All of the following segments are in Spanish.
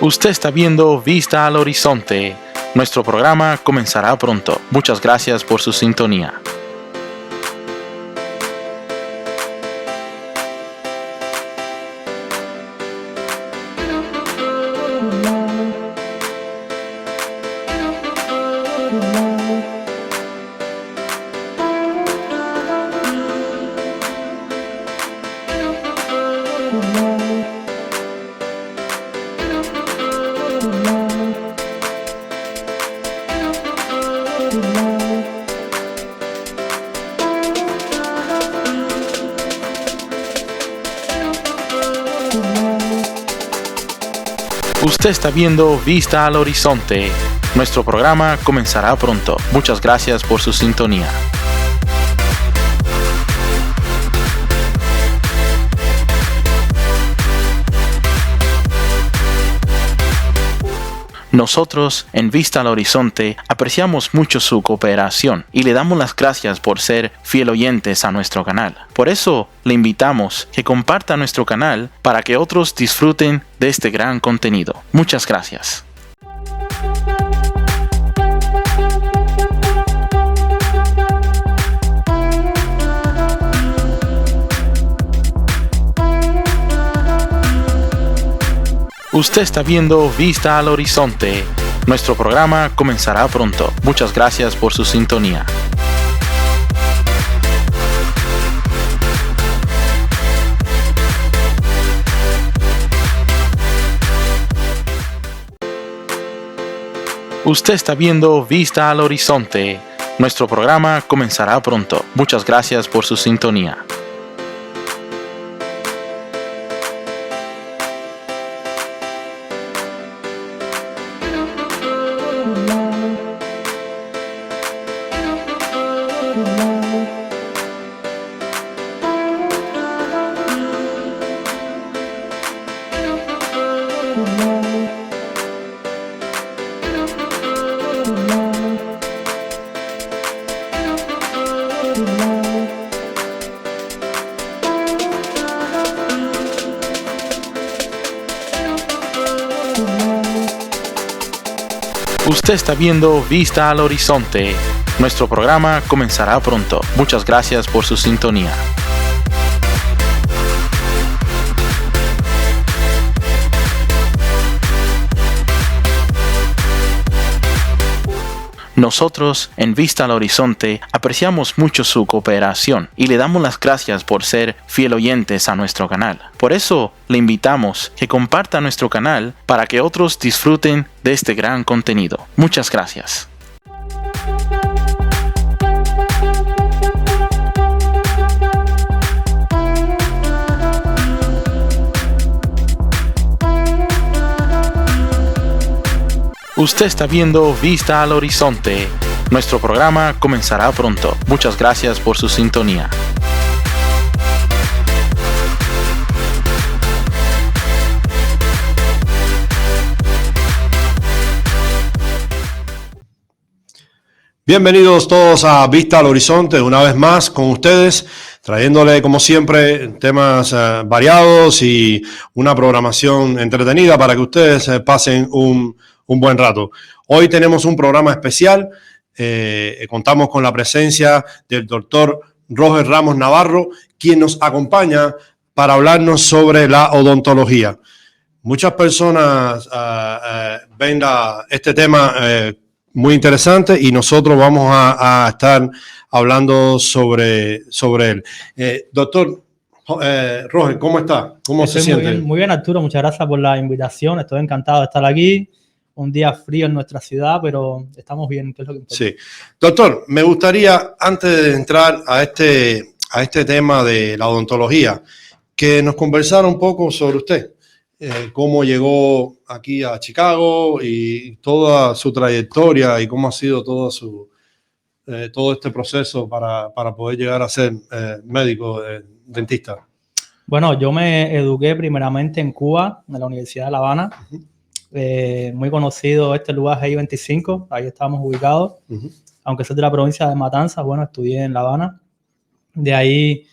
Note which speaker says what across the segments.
Speaker 1: Usted está viendo Vista al Horizonte. Nuestro programa comenzará pronto. Muchas gracias por su sintonía. Usted está viendo Vista al Horizonte. Nuestro programa comenzará pronto. Muchas gracias por su sintonía. Nosotros, en Vista al Horizonte, apreciamos mucho su cooperación y le damos las gracias por ser fiel oyentes a nuestro canal. Por eso, le invitamos que comparta nuestro canal para que otros disfruten de este gran contenido. Muchas gracias. Usted está viendo Vista al Horizonte. Nuestro programa comenzará pronto. Muchas gracias por su sintonía. Usted está viendo Vista al Horizonte. Nuestro programa comenzará pronto. Muchas gracias por su sintonía. Usted está viendo Vista al Horizonte. Nuestro programa comenzará pronto. Muchas gracias por su sintonía. Nosotros, en Vista al Horizonte, apreciamos mucho su cooperación y le damos las gracias por ser fiel oyentes a nuestro canal. Por eso, le invitamos que comparta nuestro canal para que otros disfruten de este gran contenido. Muchas gracias. Usted está viendo Vista al Horizonte. Nuestro programa comenzará pronto. Muchas gracias por su sintonía.
Speaker 2: Bienvenidos todos a Vista al Horizonte, una vez más con ustedes, trayéndole como siempre temas variados y una programación entretenida para que ustedes pasen un buen rato. Hoy tenemos un programa especial, contamos con la presencia del doctor Roger Ramos Navarro, quien nos acompaña para hablarnos sobre la odontología. Muchas personas ven este tema muy interesante y nosotros vamos a estar hablando sobre él. Doctor Roger, ¿cómo está? ¿Cómo se siente?
Speaker 3: Muy bien, Arturo. Muchas gracias por la invitación. Estoy encantado de estar aquí. Un día frío en nuestra ciudad, pero estamos bien, que es lo que importa.
Speaker 2: Sí. Doctor, me gustaría, antes de entrar a este tema de la odontología, que nos conversara un poco sobre usted. Cómo llegó aquí a Chicago y toda su trayectoria y cómo ha sido todo este proceso para poder llegar a ser médico, dentista.
Speaker 3: Bueno, yo me eduqué primeramente en Cuba, en la Universidad de La Habana. Muy conocido este lugar, I-25, ahí estábamos ubicados. Aunque soy de la provincia de Matanzas, bueno, estudié en La Habana. De ahí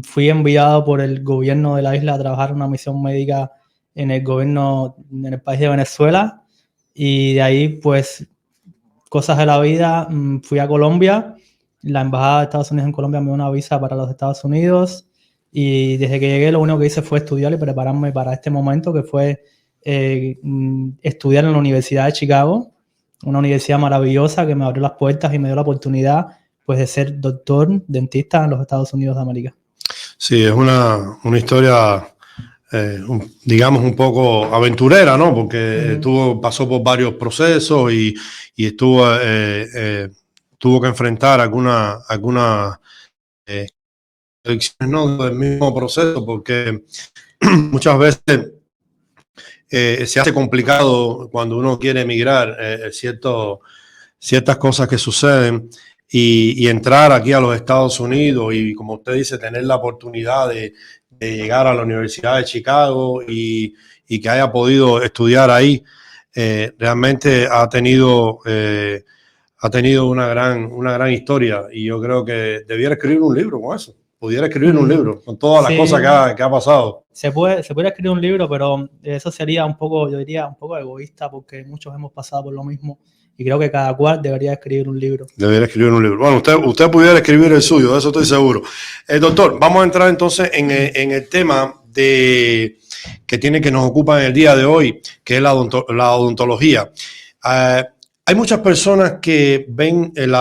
Speaker 3: fui enviado por el gobierno de la isla a trabajar en una misión médica en el gobierno, en el país de Venezuela, y de ahí, pues, cosas de la vida, fui a Colombia. La embajada de Estados Unidos en Colombia me dio una visa para los Estados Unidos, y desde que llegué lo único que hice fue estudiar y prepararme para este momento, que fue estudiar en la Universidad de Chicago, una universidad maravillosa que me abrió las puertas y me dio la oportunidad, pues, de ser doctor dentista en los Estados Unidos de América.
Speaker 2: Sí, es una historia, digamos, un poco aventurera, ¿no? Porque pasó por varios procesos y tuvo que enfrentar algunas elecciones, ¿no? Del mismo proceso, porque muchas veces se hace complicado cuando uno quiere emigrar, ciertas cosas que suceden y entrar aquí a los Estados Unidos y, como usted dice, tener la oportunidad de llegar a la Universidad de Chicago y que haya podido estudiar ahí, realmente ha tenido una gran historia, y yo creo que debiera escribir un libro con eso. Pudiera escribir un libro con todas las cosas que ha pasado.
Speaker 3: Se puede escribir un libro, pero eso sería un poco, yo diría, un poco egoísta, porque muchos hemos pasado por lo mismo y creo que cada cual debería escribir un libro.
Speaker 2: Debería escribir un libro. Bueno, usted pudiera escribir el suyo, de eso estoy seguro. Doctor, vamos a entrar entonces en el tema que nos ocupa en el día de hoy, que es la odontología. Hay muchas personas que ven el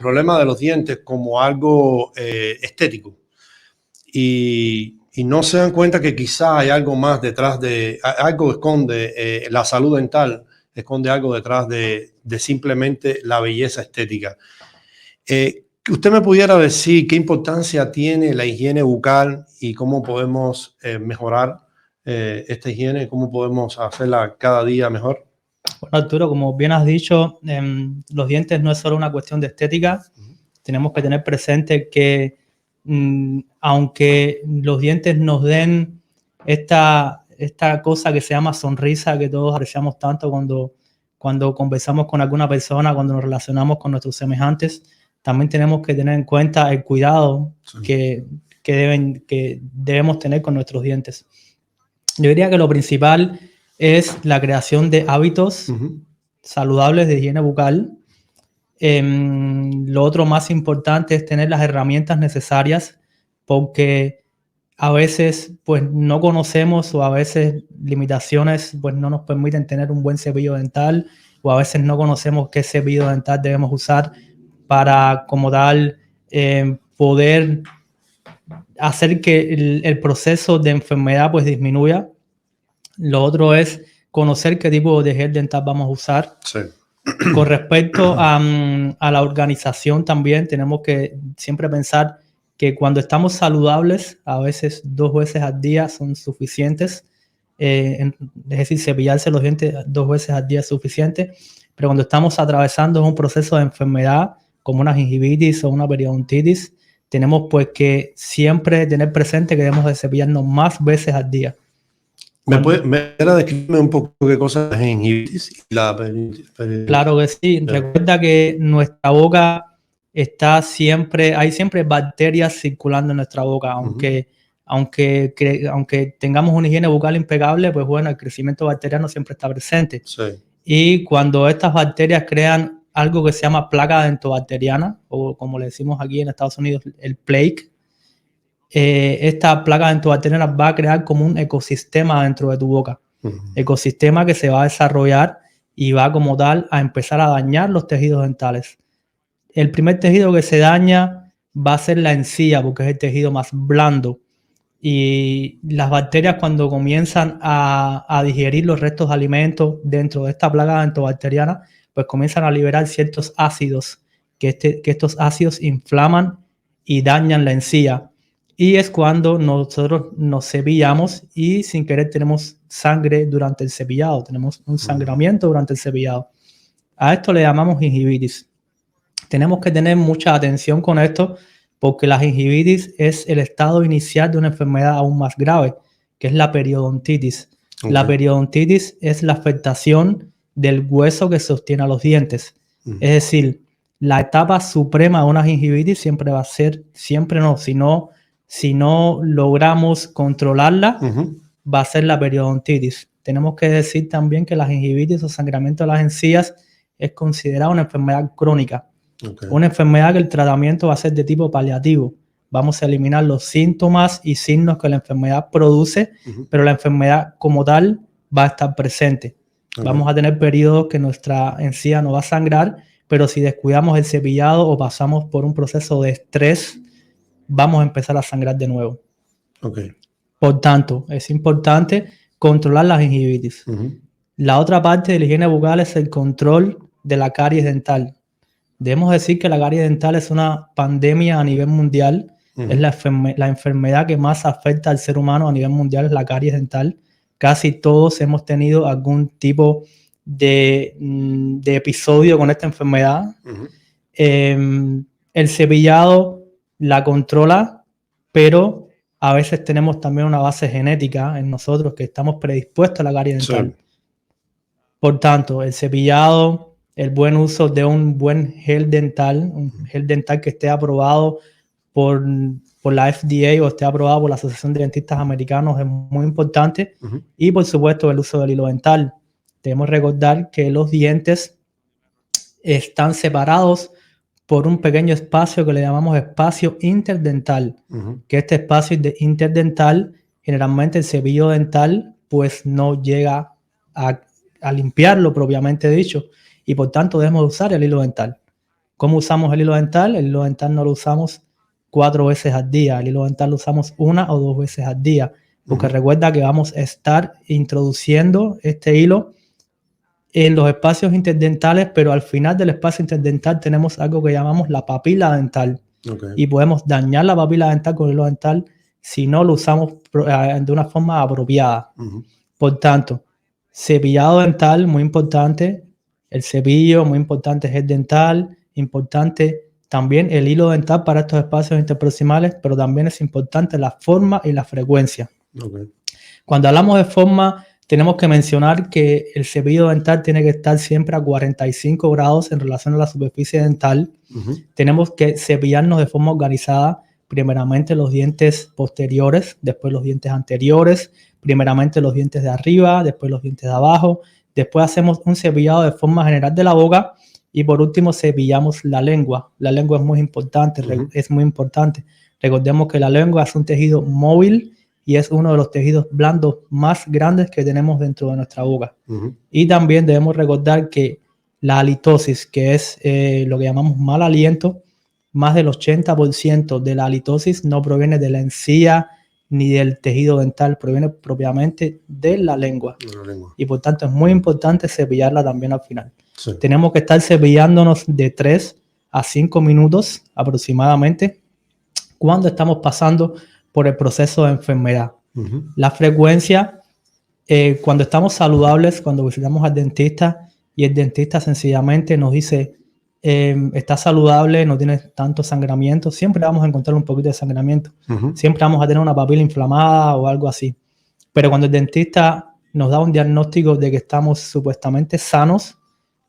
Speaker 2: problema de los dientes como algo estético y no se dan cuenta que quizá hay algo más detrás algo esconde la salud dental, esconde algo detrás de simplemente la belleza estética. Que usted me pudiera decir qué importancia tiene la higiene bucal y cómo podemos mejorar esta higiene, cómo podemos hacerla cada día mejor.
Speaker 3: Bueno, Arturo, como bien has dicho, los dientes no es solo una cuestión de estética. Tenemos que tener presente que aunque los dientes nos den esta cosa que se llama sonrisa, que todos apreciamos tanto cuando conversamos con alguna persona, cuando nos relacionamos con nuestros semejantes, también tenemos que tener en cuenta el cuidado que debemos tener con nuestros dientes. Yo diría que lo principal es la creación de hábitos saludables de higiene bucal. Lo otro más importante es tener las herramientas necesarias, porque a veces, pues, no conocemos, o a veces limitaciones, pues, no nos permiten tener un buen cepillo dental, o a veces no conocemos qué cepillo dental debemos usar para, como tal, poder hacer que el proceso de enfermedad, pues, disminuya. Lo otro es conocer qué tipo de gel dental vamos a usar.
Speaker 2: Sí.
Speaker 3: Con respecto a la organización, también tenemos que siempre pensar que cuando estamos saludables, a veces 2 veces al día son suficientes. Es decir, cepillarse los dientes 2 veces al día es suficiente. Pero cuando estamos atravesando un proceso de enfermedad como una gingivitis o una periodontitis, tenemos, pues, que siempre tener presente que debemos de cepillarnos más veces al día.
Speaker 2: ¿Me puede describirme un poco qué cosa es la gingivitis y la periodontitis?
Speaker 3: Claro que sí. Recuerda que nuestra boca hay siempre bacterias circulando en nuestra boca. Aunque tengamos una higiene bucal impecable, pues bueno, el crecimiento bacteriano siempre está presente.
Speaker 2: Sí.
Speaker 3: Y cuando estas bacterias crean algo que se llama placa dentobacteriana, o como le decimos aquí en Estados Unidos, el plaque, esta placa dentobacteriana va a crear como un ecosistema dentro de tu boca. Ecosistema que se va a desarrollar y va, como tal, a empezar a dañar los tejidos dentales. El primer tejido que se daña va a ser la encía, porque es el tejido más blando. Y las bacterias, cuando comienzan a digerir los restos de alimentos dentro de esta placa dentobacteriana, pues comienzan a liberar ciertos ácidos, que estos ácidos inflaman y dañan la encía. Y es cuando nosotros nos cepillamos y sin querer tenemos sangre durante el cepillado, tenemos un sangramiento durante el cepillado. A esto le llamamos gingivitis. Tenemos que tener mucha atención con esto, porque la gingivitis es el estado inicial de una enfermedad aún más grave, que es la periodontitis. La periodontitis es la afectación del hueso que sostiene a los dientes. Es decir, la etapa suprema de una gingivitis siempre va a ser, si no logramos controlarla, va a ser la periodontitis. Tenemos que decir también que la gingivitis o sangramiento de las encías es considerada una enfermedad crónica.
Speaker 2: Okay.
Speaker 3: Una enfermedad que el tratamiento va a ser de tipo paliativo. Vamos a eliminar los síntomas y signos que la enfermedad produce, pero la enfermedad como tal va a estar presente. Okay. Vamos a tener periodos que nuestra encía no va a sangrar, pero si descuidamos el cepillado o pasamos por un proceso de estrés, vamos a empezar a sangrar de nuevo.
Speaker 2: Okay.
Speaker 3: Por tanto, es importante controlar la gingivitis. La otra parte de la higiene bucal es el control de la caries dental. Debemos decir que la caries dental es una pandemia a nivel mundial. Es la enfermedad que más afecta al ser humano a nivel mundial, es la caries dental. Casi todos hemos tenido algún tipo de episodio con esta enfermedad. El cepillado la controla, pero a veces tenemos también una base genética en nosotros que estamos predispuestos a la caries dental. Sí. Por tanto, el cepillado, el buen uso de un buen gel dental, un gel dental que esté aprobado por la FDA o esté aprobado por la Asociación de Dentistas Americanos es muy importante. Y por supuesto el uso del hilo dental. Debemos recordar que los dientes están separados por un pequeño espacio que le llamamos espacio interdental, que este espacio interdental, generalmente el cepillo dental pues no llega a limpiarlo propiamente dicho, y por tanto debemos usar el hilo dental. ¿Cómo usamos el hilo dental? El hilo dental no lo usamos 4 veces al día, el hilo dental lo usamos 1 o 2 veces al día, porque recuerda que vamos a estar introduciendo este hilo en los espacios interdentales, pero al final del espacio interdental tenemos algo que llamamos la papila dental. Y podemos dañar la papila dental con el hilo dental si no lo usamos de una forma apropiada. Por tanto, cepillado dental, muy importante. El cepillo, muy importante, gel dental, importante también el hilo dental para estos espacios interproximales, pero también es importante la forma y la frecuencia. Cuando hablamos de forma, tenemos que mencionar que el cepillo dental tiene que estar siempre a 45 grados en relación a la superficie dental. Tenemos que cepillarnos de forma organizada, primeramente los dientes posteriores, después los dientes anteriores, primeramente los dientes de arriba, después los dientes de abajo, después hacemos un cepillado de forma general de la boca y por último cepillamos la lengua. La lengua es muy importante, es muy importante. Recordemos que la lengua es un tejido móvil y es uno de los tejidos blandos más grandes que tenemos dentro de nuestra boca. Y también debemos recordar que la halitosis, que es lo que llamamos mal aliento, más del 80% de la halitosis no proviene de la encía ni del tejido dental, proviene propiamente de la lengua. Y por tanto es muy importante cepillarla también al final. Sí. Tenemos que estar cepillándonos de 3 a 5 minutos aproximadamente cuando estamos pasando por el proceso de enfermedad. La frecuencia, cuando estamos saludables, cuando visitamos al dentista y el dentista sencillamente nos dice está saludable, no tiene tanto sangramiento, siempre vamos a encontrar un poquito de sangramiento, siempre vamos a tener una papila inflamada o algo así, pero cuando el dentista nos da un diagnóstico de que estamos supuestamente sanos,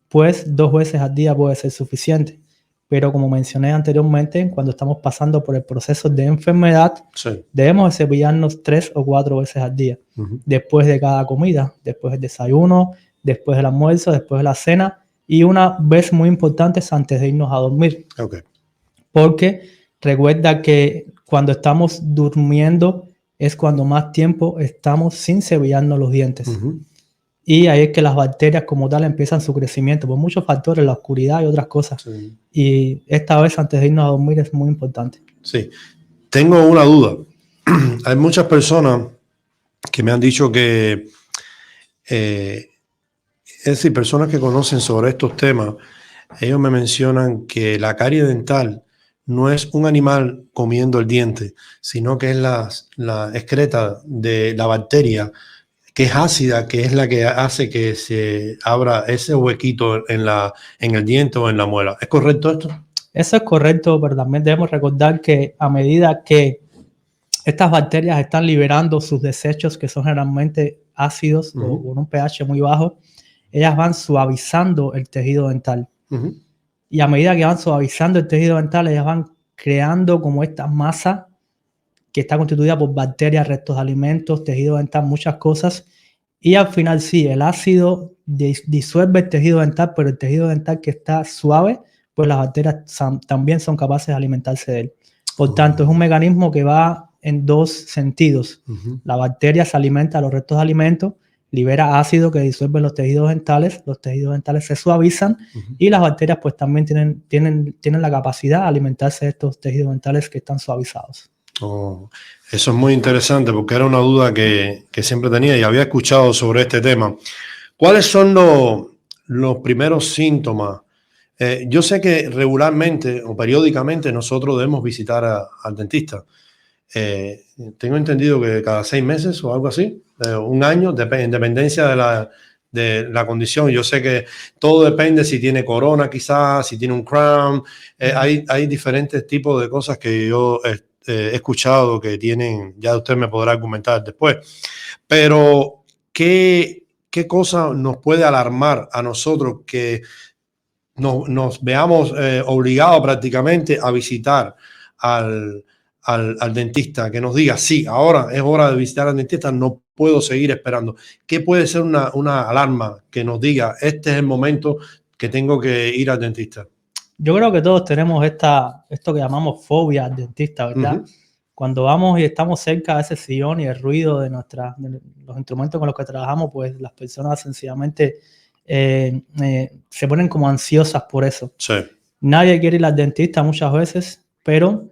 Speaker 3: pues 2 veces al día puede ser suficiente. Pero como mencioné anteriormente, cuando estamos pasando por el proceso de enfermedad, sí, debemos cepillarnos 3 o 4 veces al día, después de cada comida, después del desayuno, después del almuerzo, después de la cena, y una vez muy importante es antes de irnos a dormir. Porque recuerda que cuando estamos durmiendo es cuando más tiempo estamos sin cepillarnos los dientes. Y ahí es que las bacterias como tal empiezan su crecimiento por muchos factores, la oscuridad y otras cosas. Sí. Y esta vez antes de irnos a dormir es muy importante.
Speaker 2: Sí. Tengo una duda. Hay muchas personas que me han dicho que, es decir, personas que conocen sobre estos temas, ellos me mencionan que la carie dental no es un animal comiendo el diente, sino que es la excreta de la bacteria que es ácida, que es la que hace que se abra ese huequito en el diente o en la muela. ¿Es correcto esto?
Speaker 3: Eso es correcto, pero también debemos recordar que a medida que estas bacterias están liberando sus desechos, que son generalmente ácidos o con un pH muy bajo, ellas van suavizando el tejido dental. Y a medida que van suavizando el tejido dental, ellas van creando como esta masa que está constituida por bacterias, restos de alimentos, tejido dental, muchas cosas. Y al final sí, el ácido disuelve el tejido dental, pero el tejido dental que está suave, pues las bacterias también son capaces de alimentarse de él. Por tanto, es un mecanismo que va en dos sentidos. La bacteria se alimenta de los restos de alimentos, libera ácido que disuelve los tejidos dentales se suavizan y las bacterias pues también tienen la capacidad de alimentarse de estos tejidos dentales que están suavizados.
Speaker 2: Oh, eso es muy interesante porque era una duda que siempre tenía y había escuchado sobre este tema. ¿Cuáles son los primeros síntomas? Yo sé que regularmente o periódicamente nosotros debemos visitar al dentista. Tengo entendido que cada 6 meses o algo así, un año, en dependencia de la condición. Yo sé que todo depende si tiene corona quizás, si tiene un crown. Hay diferentes tipos de cosas que yo he escuchado que tienen, ya usted me podrá comentar después. Pero, ¿qué cosa nos puede alarmar a nosotros que nos veamos obligados prácticamente a visitar al dentista, que nos diga, sí, ahora es hora de visitar al dentista, no puedo seguir esperando? ¿Qué puede ser una alarma que nos diga, este es el momento que tengo que ir al dentista?
Speaker 3: Yo creo que todos tenemos esto que llamamos fobia al dentista, ¿verdad? Cuando vamos y estamos cerca de ese sillón y el ruido de los instrumentos con los que trabajamos, pues las personas sencillamente se ponen como ansiosas por eso.
Speaker 2: Sí.
Speaker 3: Nadie quiere ir al dentista muchas veces, pero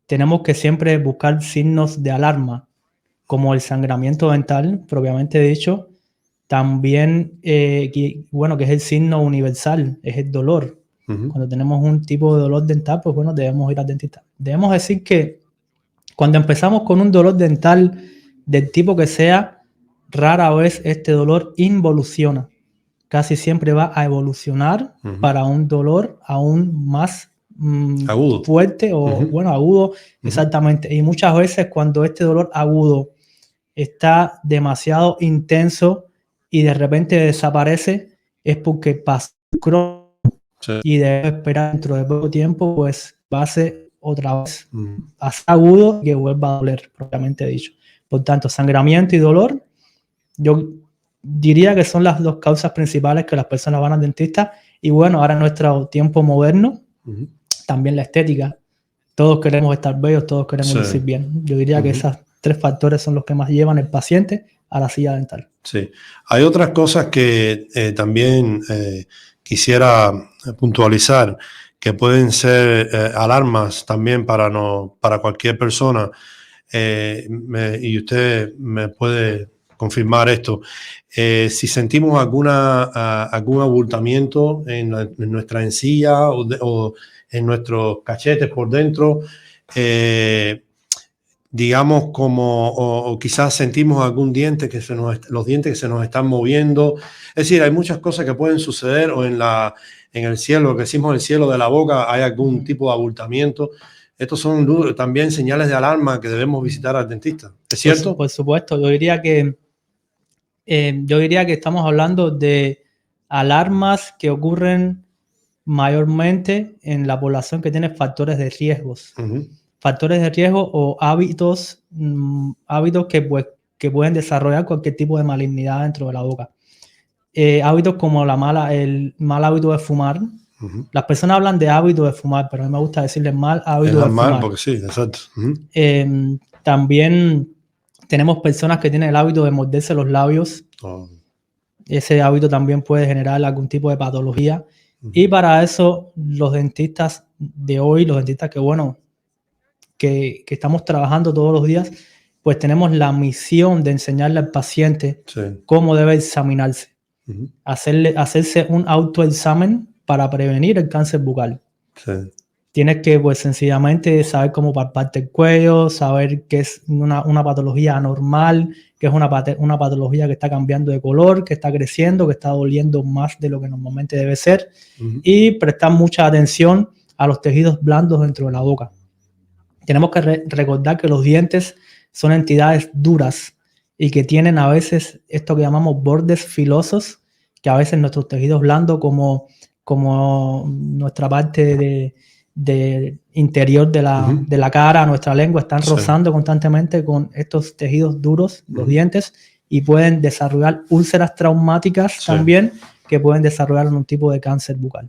Speaker 3: tenemos que siempre buscar signos de alarma, como el sangramiento dental, propiamente dicho. También, que es el signo universal, es el dolor. Cuando tenemos un tipo de dolor dental, pues bueno, debemos ir al dentista. Debemos decir que cuando empezamos con un dolor dental del tipo que sea, rara vez este dolor involuciona. Casi siempre va a evolucionar para un dolor aún más
Speaker 2: agudo,
Speaker 3: fuerte o agudo, exactamente. Y muchas veces cuando este dolor agudo está demasiado intenso y de repente desaparece, es porque pasó crónico y debe esperar dentro de poco tiempo, pues pase otra vez a ser agudo y que vuelva a doler, propiamente dicho. Por tanto, sangramiento y dolor, yo diría que son las dos causas principales que las personas van al dentista. Y bueno, ahora en nuestro tiempo moderno, también la estética. Todos queremos estar bellos, todos queremos lucir bien. Yo diría que esos 3 factores son los que más llevan al paciente a la silla dental. Sí.
Speaker 2: Hay otras cosas que también quisiera puntualizar que pueden ser alarmas también para cualquier persona. Y usted me puede confirmar esto. Si sentimos algún abultamiento en nuestra encía o en nuestros cachetes por dentro, digamos o quizás sentimos algún diente los dientes que se nos están moviendo. Es decir, hay muchas cosas que pueden suceder o en el cielo, lo que decimos el cielo de la boca, hay algún tipo de abultamiento. Estos son también señales de alarma que debemos visitar al dentista. ¿Es cierto?
Speaker 3: Por supuesto, yo diría que estamos hablando de alarmas que ocurren mayormente en la población que tiene factores de riesgos. Factores de riesgo o hábitos que pueden desarrollar cualquier tipo de malignidad dentro de la boca. Hábitos como el mal hábito de fumar. Las personas hablan de hábito de fumar, pero a mí me gusta decirles mal hábito de fumar.
Speaker 2: Porque sí, exacto.
Speaker 3: También tenemos personas que tienen el hábito de morderse los labios. Ese hábito también puede generar algún tipo de patología. Y para eso los dentistas de hoy, los dentistas que estamos trabajando todos los días, pues tenemos la misión de enseñarle al paciente cómo debe examinarse. Hacerse un autoexamen para prevenir el cáncer bucal. Tienes que, pues, sencillamente saber cómo palparte el cuello, saber qué es una patología anormal, qué es una patología que está cambiando de color, que está creciendo, que está doliendo más de lo que normalmente debe ser, y prestar mucha atención a los tejidos blandos dentro de la boca. Tenemos que recordar que los dientes son entidades duras y que tienen a veces esto que llamamos bordes filosos, que a veces nuestros tejidos blandos como nuestra parte del interior de la cara, nuestra lengua, están rozando constantemente con estos tejidos duros, los dientes, y pueden desarrollar úlceras traumáticas también, que pueden desarrollar un tipo de cáncer bucal.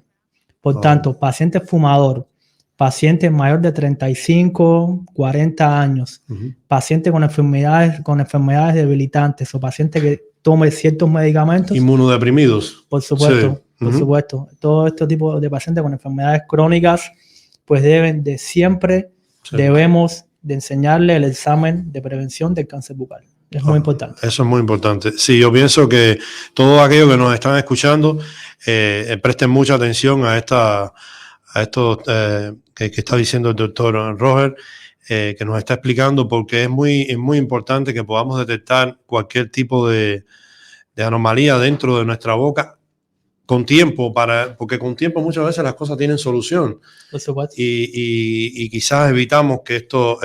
Speaker 3: Por tanto, paciente fumador, paciente mayor de 35, 40 años, paciente con enfermedades debilitantes o paciente que tome ciertos medicamentos.
Speaker 2: Inmunodeprimidos.
Speaker 3: Por supuesto, por supuesto. Todo este tipo de pacientes con enfermedades crónicas, pues debemos de enseñarle el examen de prevención del cáncer bucal. Es muy importante.
Speaker 2: Eso es muy importante. Sí, yo pienso que todos aquellos que nos están escuchando presten mucha atención a esto que está diciendo el doctor Roger, que nos está explicando, porque es muy importante que podamos detectar cualquier tipo de anomalía dentro de nuestra boca con tiempo, porque con tiempo muchas veces las cosas tienen solución.
Speaker 3: Por supuesto.
Speaker 2: Y quizás evitamos que esto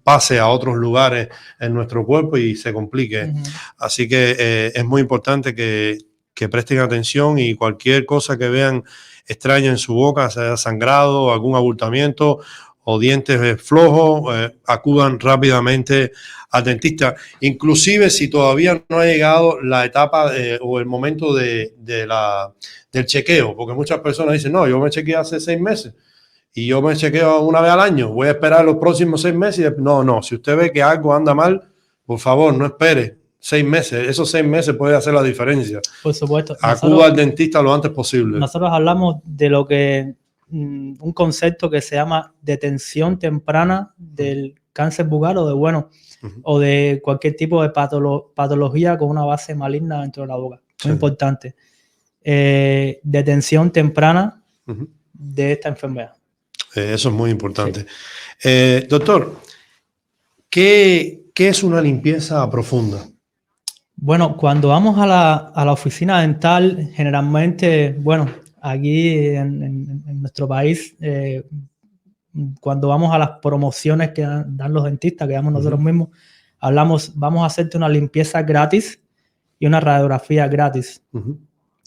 Speaker 2: pase a otros lugares en nuestro cuerpo y se complique. Así que es muy importante que presten atención, y cualquier cosa que vean extraña en su boca, sea sangrado, algún abultamiento o dientes flojos, acudan rápidamente al dentista. Inclusive si todavía no ha llegado la etapa o el momento del chequeo, porque muchas personas dicen, no, yo me chequeé hace 6 meses y yo me chequeo una vez al año, voy a esperar los próximos 6 meses. No, si usted ve que algo anda mal, por favor, no espere 6 meses, esos 6 meses puede hacer la diferencia.
Speaker 3: Por supuesto.
Speaker 2: Acuda al dentista lo antes posible.
Speaker 3: Nosotros hablamos de lo que un concepto que se llama detención temprana del cáncer bucal o de cualquier tipo de patología con una base maligna dentro de la boca. Muy importante. Detención temprana de esta enfermedad. Eso
Speaker 2: es muy importante. Sí. Doctor, ¿qué es una limpieza profunda?
Speaker 3: Bueno, cuando vamos a la oficina dental, generalmente, aquí en nuestro país, cuando vamos a las promociones que dan los dentistas, que damos nosotros mismos, vamos a hacerte una limpieza gratis y una radiografía gratis.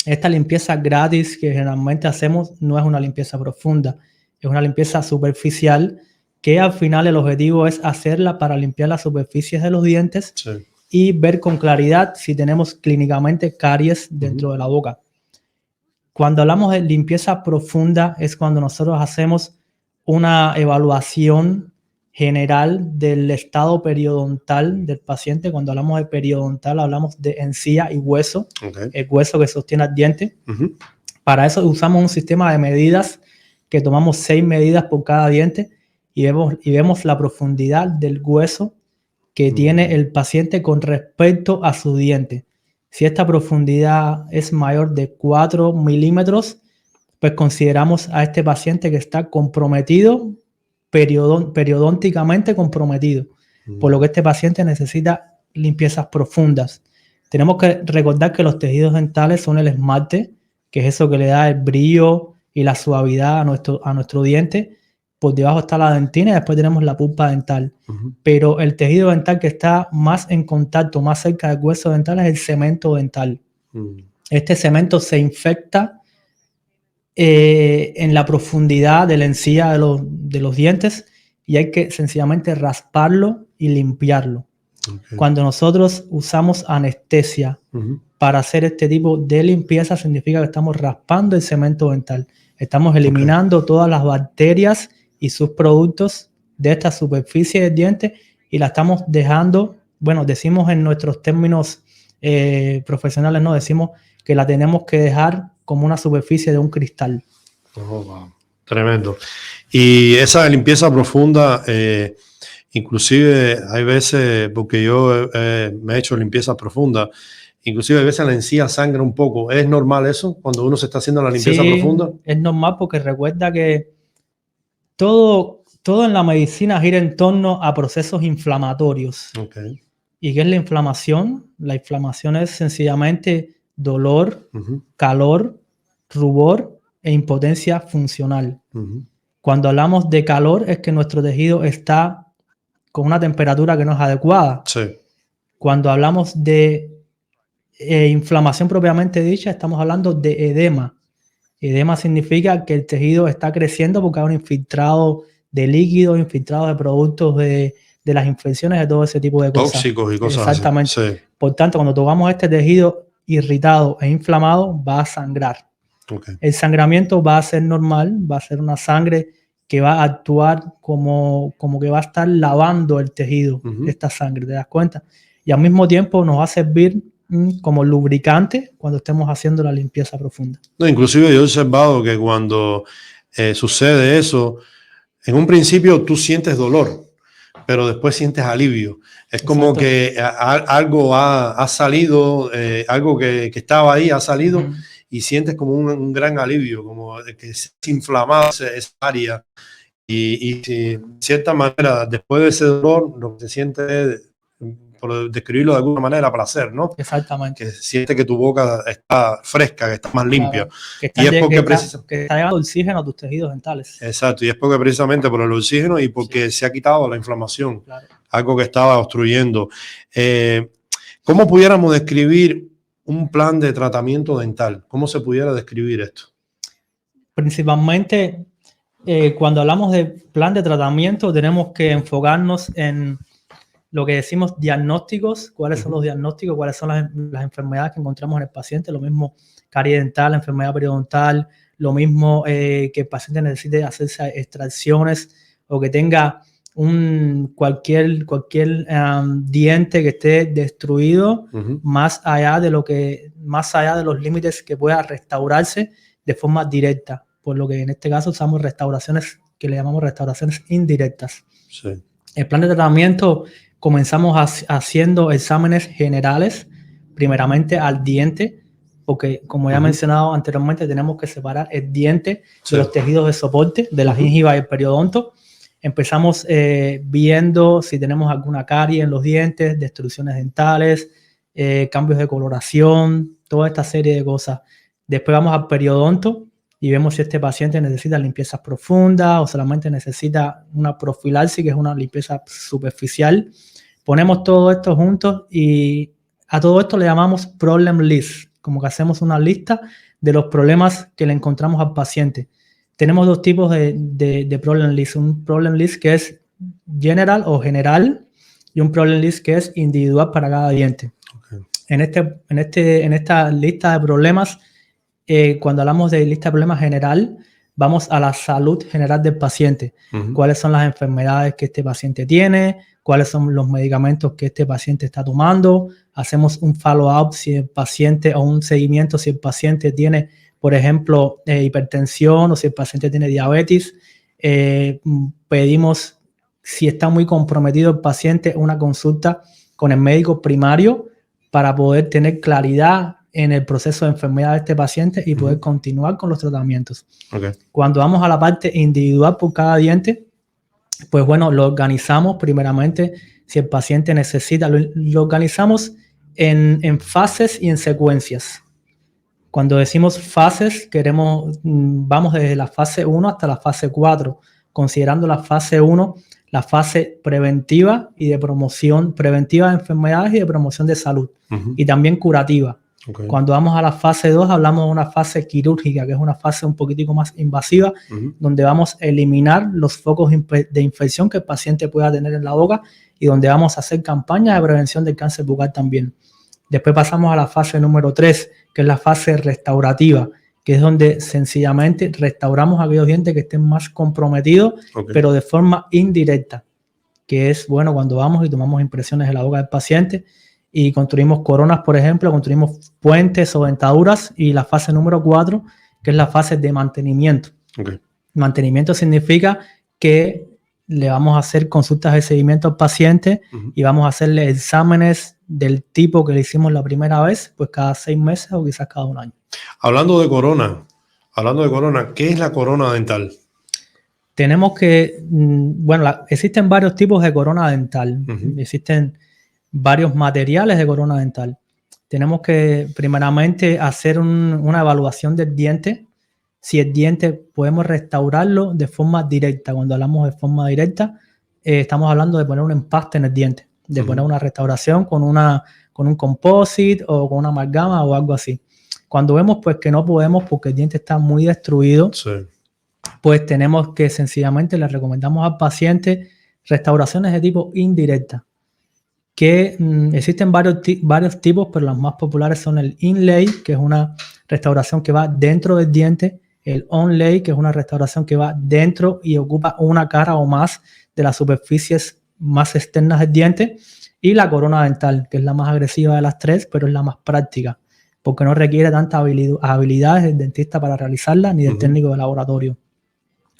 Speaker 3: Esta limpieza gratis que generalmente hacemos no es una limpieza profunda, es una limpieza superficial, que al final el objetivo es hacerla para limpiar las superficies de los dientes y ver con claridad si tenemos clínicamente caries dentro de la boca. Cuando hablamos de limpieza profunda es cuando nosotros hacemos una evaluación general del estado periodontal del paciente. Cuando hablamos de periodontal hablamos de encía y hueso, el hueso que sostiene el diente. Para eso usamos un sistema de medidas que tomamos 6 medidas por cada diente y vemos la profundidad del hueso que tiene el paciente con respecto a su diente. Si esta profundidad es mayor de 4 milímetros, pues consideramos a este paciente que está comprometido, periodónticamente comprometido, por lo que este paciente necesita limpiezas profundas. Tenemos que recordar que los tejidos dentales son el esmalte, que es eso que le da el brillo y la suavidad a nuestro diente. Por debajo está la dentina y después tenemos la pulpa dental. Pero el tejido dental que está más en contacto, más cerca del hueso dental, es el cemento dental. Este cemento se infecta en la profundidad de la encía de los dientes y hay que sencillamente rasparlo y limpiarlo. Cuando nosotros usamos anestesia para hacer este tipo de limpieza, significa que estamos raspando el cemento dental. Estamos eliminando todas las bacterias y sus productos de esta superficie del diente y la estamos dejando, decimos en nuestros términos profesionales, no decimos que la tenemos que dejar como una superficie de un cristal.
Speaker 2: Wow. Tremendo. Y esa limpieza profunda, inclusive hay veces, porque yo me he hecho limpieza profunda, inclusive a veces la encía sangra un poco. ¿Es normal eso cuando uno se está haciendo la limpieza profunda?
Speaker 3: Es normal porque recuerda que todo en la medicina gira en torno a procesos inflamatorios. ¿Y qué es la inflamación? La inflamación es sencillamente dolor, calor, rubor e impotencia funcional. Cuando hablamos de calor es que nuestro tejido está con una temperatura que no es adecuada. Cuando hablamos de inflamación propiamente dicha, estamos hablando de edema. Edema significa que el tejido está creciendo porque hay un infiltrado de líquidos, infiltrados de productos de las infecciones, de todo ese tipo de cosas.
Speaker 2: Tóxicos y cosas
Speaker 3: Exactamente.
Speaker 2: así. Sí.
Speaker 3: Por tanto, cuando tocamos este tejido irritado e inflamado, va a sangrar.
Speaker 2: Okay.
Speaker 3: El sangramiento va a ser normal, va a ser una sangre que va a actuar como que va a estar lavando el tejido, esta sangre, ¿te das cuenta? Y al mismo tiempo nos va a servir como lubricante cuando estemos haciendo la limpieza profunda.
Speaker 2: No, inclusive yo he observado que cuando sucede eso, en un principio tú sientes dolor, pero después sientes alivio. Es como que algo ha salido, algo que estaba ahí ha salido y sientes como un gran alivio, como que se ha inflamado esa área. Y de cierta manera, después de ese dolor, lo que se siente es, por describirlo de alguna manera, placer, ¿no?
Speaker 3: Exactamente.
Speaker 2: Que siente que tu boca está fresca, que está más limpia.
Speaker 3: Claro, que está llevando oxígeno a tus tejidos dentales.
Speaker 2: Exacto, y es porque precisamente por el oxígeno y porque se ha quitado la inflamación, algo que estaba obstruyendo. ¿Cómo pudiéramos describir un plan de tratamiento dental? ¿Cómo se pudiera describir esto?
Speaker 3: Principalmente, cuando hablamos de plan de tratamiento, tenemos que enfocarnos en lo que decimos diagnósticos, cuáles son los diagnósticos, cuáles son las enfermedades que encontramos en el paciente, lo mismo caries dental, enfermedad periodontal, lo mismo que el paciente necesite hacerse extracciones o que tenga cualquier diente que esté destruido más allá de los límites que pueda restaurarse de forma directa, por lo que en este caso usamos restauraciones que le llamamos restauraciones indirectas.
Speaker 2: Sí.
Speaker 3: El plan de tratamiento comenzamos haciendo exámenes generales, primeramente al diente, porque como ya he mencionado anteriormente, tenemos que separar el diente de los tejidos de soporte, de la gingiva y el periodonto. Empezamos viendo si tenemos alguna carie en los dientes, destrucciones dentales, cambios de coloración, toda esta serie de cosas. Después vamos al periodonto y vemos si este paciente necesita limpiezas profundas o solamente necesita una profilaxis, que es una limpieza superficial. Ponemos todo esto juntos y a todo esto le llamamos problem list, como que hacemos una lista de los problemas que le encontramos al paciente. Tenemos dos tipos de problem list. Un problem list que es general o general y un problem list que es individual para cada diente. Okay. En esta lista de problemas, cuando hablamos de lista de problemas general, vamos a la salud general del paciente. Cuáles son las enfermedades que este paciente tiene, cuáles son los medicamentos que este paciente está tomando. Hacemos un follow-up si el paciente, o un seguimiento si el paciente tiene, por ejemplo, hipertensión o si el paciente tiene diabetes. Pedimos, si está muy comprometido el paciente, una consulta con el médico primario para poder tener claridad en el proceso de enfermedad de este paciente y poder continuar con los tratamientos. Okay. Cuando vamos a la parte individual por cada diente, pues bueno, lo organizamos primeramente si el paciente necesita, lo organizamos en fases y en secuencias. Cuando decimos fases, vamos desde la fase 1 hasta la fase 4, considerando la fase 1, la fase preventiva y de promoción, preventiva de enfermedades y de promoción de salud, y también curativa. Okay. Cuando vamos a la fase 2, hablamos de una fase quirúrgica, que es una fase un poquitico más invasiva, donde vamos a eliminar los focos de infección que el paciente pueda tener en la boca y donde vamos a hacer campañas de prevención del cáncer bucal también. Después pasamos a la fase número 3, que es la fase restaurativa, que es donde sencillamente restauramos aquellos dientes que estén más comprometidos, pero de forma indirecta, que es, bueno, cuando vamos y tomamos impresiones de la boca del paciente y construimos coronas, por ejemplo, construimos puentes o dentaduras, y la fase número 4, que es la fase de mantenimiento. Okay. Mantenimiento significa que le vamos a hacer consultas de seguimiento al paciente y vamos a hacerle exámenes del tipo que le hicimos la primera vez, pues cada 6 meses o quizás cada 1 año.
Speaker 2: Hablando de corona, ¿qué es la corona dental?
Speaker 3: Tenemos que, bueno, existen varios tipos de corona dental. Existen varios materiales de corona dental. Tenemos que primeramente hacer una evaluación del diente. Si el diente podemos restaurarlo de forma directa. Cuando hablamos de forma directa, estamos hablando de poner un empaste en el diente, de poner una restauración con un composite o con una amalgama o algo así. Cuando vemos pues que no podemos porque el diente está muy destruido,
Speaker 2: Sí.
Speaker 3: pues tenemos que sencillamente le recomendamos al paciente restauraciones de tipo indirecta, que existen varios tipos, pero los más populares son el inlay, que es una restauración que va dentro del diente, el onlay, que es una restauración que va dentro y ocupa una cara o más de las superficies más externas del diente, y la corona dental, que es la más agresiva de las tres, pero es la más práctica, porque no requiere tantas habilidades del dentista para realizarla ni del técnico de laboratorio.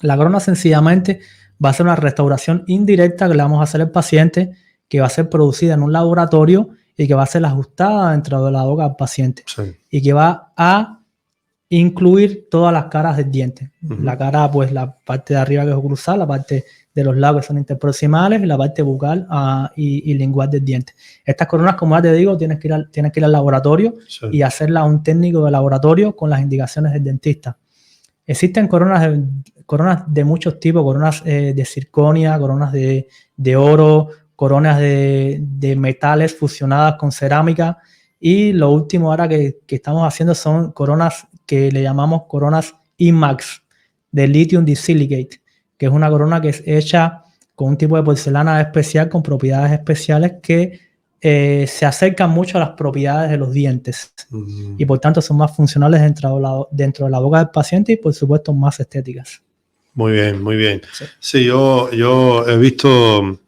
Speaker 3: La corona sencillamente va a ser una restauración indirecta que le vamos a hacer al paciente, que va a ser producida en un laboratorio y que va a ser ajustada dentro de la boca del paciente,
Speaker 2: Sí.
Speaker 3: y que va a incluir todas las caras del diente. La cara, pues la parte de arriba que es oclusal, la parte de los lados que son interproximales y la parte bucal y lingual del diente. Estas coronas, como ya te digo, tienes que ir al laboratorio y hacerlas a un técnico de laboratorio con las indicaciones del dentista. Existen coronas de muchos tipos, coronas de circonia, coronas de oro, coronas de metales fusionadas con cerámica, y lo último ahora que estamos haciendo son coronas que le llamamos coronas IMAX de lithium disilicate, que es una corona que es hecha con un tipo de porcelana especial con propiedades especiales que se acercan mucho a las propiedades de los dientes y por tanto son más funcionales dentro de la boca del paciente y por supuesto más estéticas.
Speaker 2: Muy bien, muy bien. Sí, yo he visto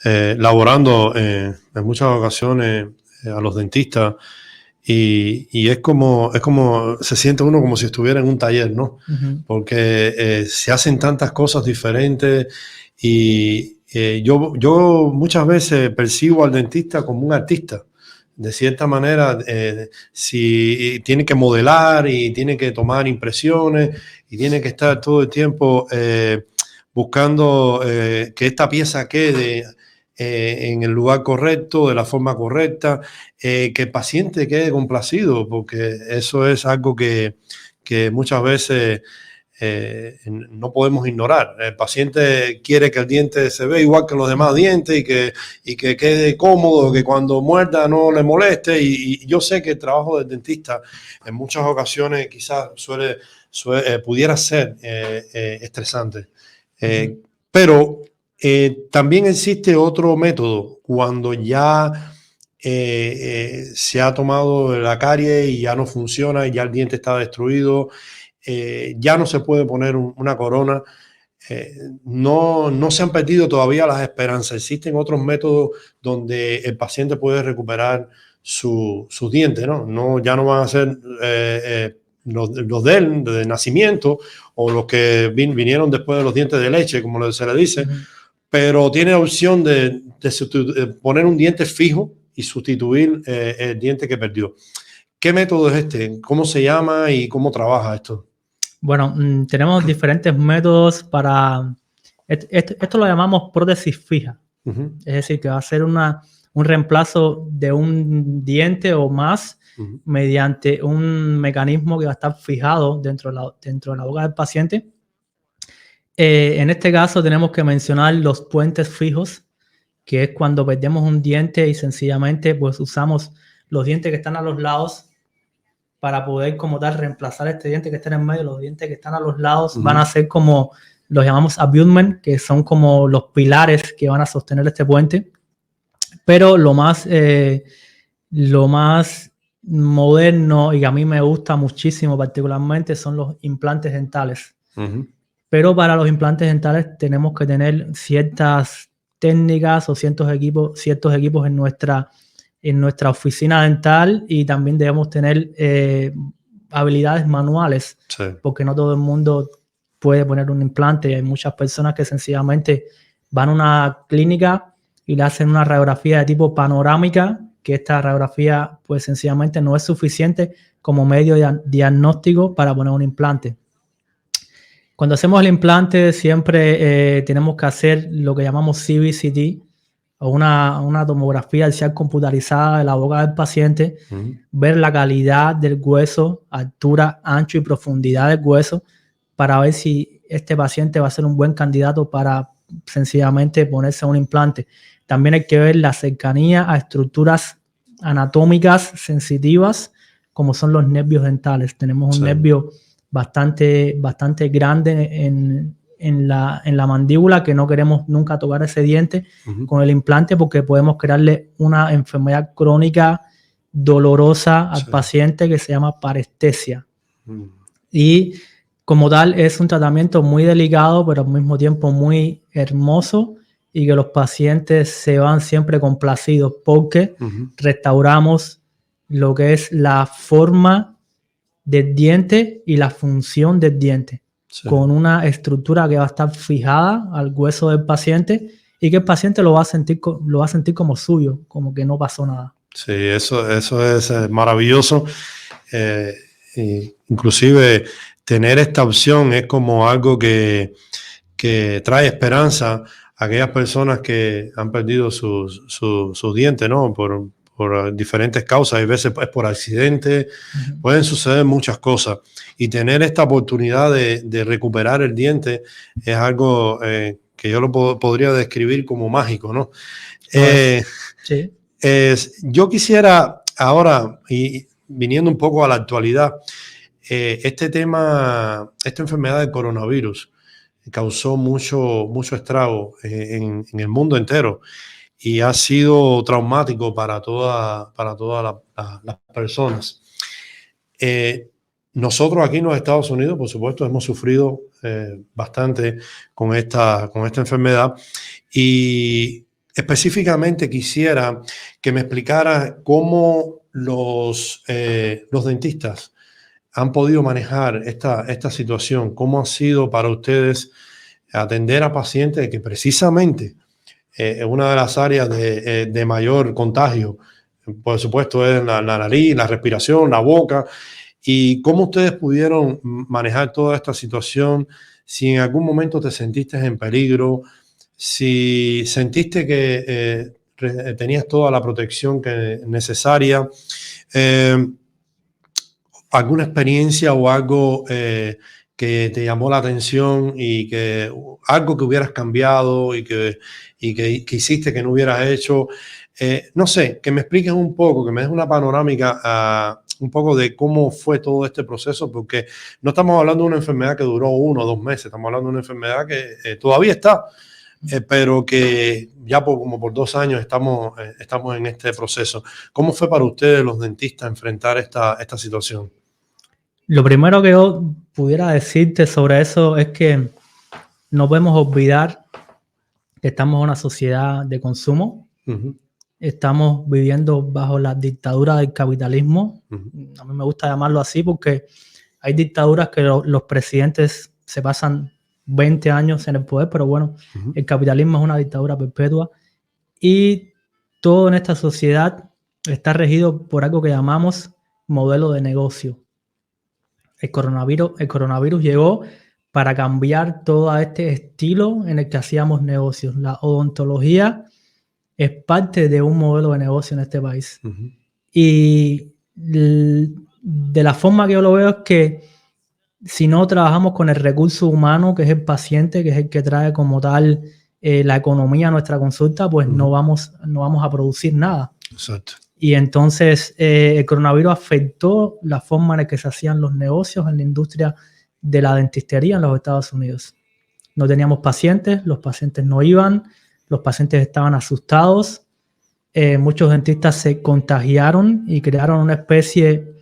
Speaker 2: laborando en muchas ocasiones a los dentistas y es como se siente uno como si estuviera en un taller, ¿no? Porque se hacen tantas cosas diferentes y yo muchas veces percibo al dentista como un artista. De cierta manera, si tiene que modelar y tiene que tomar impresiones y tiene que estar todo el tiempo buscando que esta pieza quede en el lugar correcto, de la forma correcta, que el paciente quede complacido, porque eso es algo que muchas veces no podemos ignorar. El paciente quiere que el diente se vea igual que los demás dientes y que quede cómodo, que cuando muerda no le moleste. Y yo sé que el trabajo del dentista en muchas ocasiones quizás pudiera ser estresante. Pero también existe otro método cuando ya se ha tomado la carie y ya no funciona y ya el diente está destruido. Ya no se puede poner una corona, no se han perdido todavía las esperanzas. Existen otros métodos donde el paciente puede recuperar sus dientes, ¿no? Ya no van a ser los de nacimiento o los que vinieron después de los dientes de leche, como se le dice, pero tiene opción de poner un diente fijo y sustituir el diente que perdió. ¿Qué método es este? ¿Cómo se llama y cómo trabaja esto?
Speaker 3: Bueno, tenemos diferentes métodos para... Esto lo llamamos prótesis fija. Es decir, que va a ser un reemplazo de un diente o más mediante un mecanismo que va a estar fijado dentro de la boca del paciente. En este caso tenemos que mencionar los puentes fijos, que es cuando perdemos un diente y sencillamente pues usamos los dientes que están a los lados para poder como tal reemplazar este diente que está en el medio. Los dientes que están a los lados van a ser como, los llamamos abutment, que son como los pilares que van a sostener este puente. Pero lo más moderno y que a mí me gusta muchísimo particularmente son los implantes dentales. Pero para los implantes dentales tenemos que tener ciertas técnicas o ciertos equipos en nuestra oficina dental, y también debemos tener habilidades manuales, porque no todo el mundo puede poner un implante. Hay muchas personas que sencillamente van a una clínica y le hacen una radiografía de tipo panorámica, que esta radiografía pues sencillamente no es suficiente como medio diagnóstico para poner un implante. Cuando hacemos el implante siempre tenemos que hacer lo que llamamos CBCT, o una tomografía axial computarizada de la boca del paciente, ver la calidad del hueso, altura, ancho y profundidad del hueso, para ver si este paciente va a ser un buen candidato para sencillamente ponerse un implante. También hay que ver la cercanía a estructuras anatómicas sensitivas, como son los nervios dentales. Tenemos un nervio bastante grande en la mandíbula, que no queremos nunca tocar ese diente con el implante, porque podemos crearle una enfermedad crónica dolorosa al paciente que se llama parestesia. Y como tal es un tratamiento muy delicado, pero al mismo tiempo muy hermoso, y que los pacientes se van siempre complacidos porque restauramos lo que es la forma del diente y la función del diente, con una estructura que va a estar fijada al hueso del paciente y que el paciente lo va a sentir como suyo, como que no pasó nada.
Speaker 2: Sí, eso es maravilloso. Inclusive tener esta opción es como algo que trae esperanza a aquellas personas que han perdido sus dientes, ¿no? Por diferentes causas. Hay veces es por accidente, pueden suceder muchas cosas. Y tener esta oportunidad de recuperar el diente es algo que yo lo podría describir como mágico, ¿no?
Speaker 3: Sí.
Speaker 2: Yo quisiera ahora, y viniendo un poco a la actualidad, este tema, esta enfermedad del coronavirus causó mucho estrago en el mundo entero y ha sido traumático para todas las personas. Nosotros aquí en los Estados Unidos, por supuesto, hemos sufrido bastante con esta enfermedad, y específicamente quisiera que me explicara cómo los dentistas han podido manejar esta situación. ¿Cómo ha sido para ustedes atender a pacientes que precisamente una de las áreas de mayor contagio, por supuesto, es la nariz, la respiración, la boca? ¿Y cómo ustedes pudieron manejar toda esta situación? Si en algún momento te sentiste en peligro, si sentiste que tenías toda la protección necesaria, alguna experiencia o algo que te llamó la atención y que algo que hubieras cambiado y que hiciste que no hubieras hecho. No sé, que me expliques un poco, que me des una panorámica un poco de cómo fue todo este proceso, porque no estamos hablando de una enfermedad que duró 1 o 2 meses, estamos hablando de una enfermedad que todavía está, pero que ya como por 2 años estamos en este proceso. ¿Cómo fue para ustedes, los dentistas, enfrentar esta situación?
Speaker 3: Lo primero que yo pudiera decirte sobre eso es que no podemos olvidar que estamos en una sociedad de consumo. Estamos viviendo bajo la dictadura del capitalismo. A mí me gusta llamarlo así porque hay dictaduras que los presidentes se pasan 20 años en el poder, pero bueno, el capitalismo es una dictadura perpetua, y todo en esta sociedad está regido por algo que llamamos modelo de negocio. El coronavirus llegó para cambiar todo este estilo en el que hacíamos negocios. La odontología es parte de un modelo de negocio en este país. Y de la forma que yo lo veo es que si no trabajamos con el recurso humano, que es el paciente, que es el que trae como tal la economía a nuestra consulta, pues no vamos a producir nada.
Speaker 2: Exacto.
Speaker 3: Y entonces el coronavirus afectó la forma en la que se hacían los negocios en la industria de la dentistería en los Estados Unidos. No teníamos pacientes, los pacientes no iban, los pacientes estaban asustados, muchos dentistas se contagiaron y crearon una especie,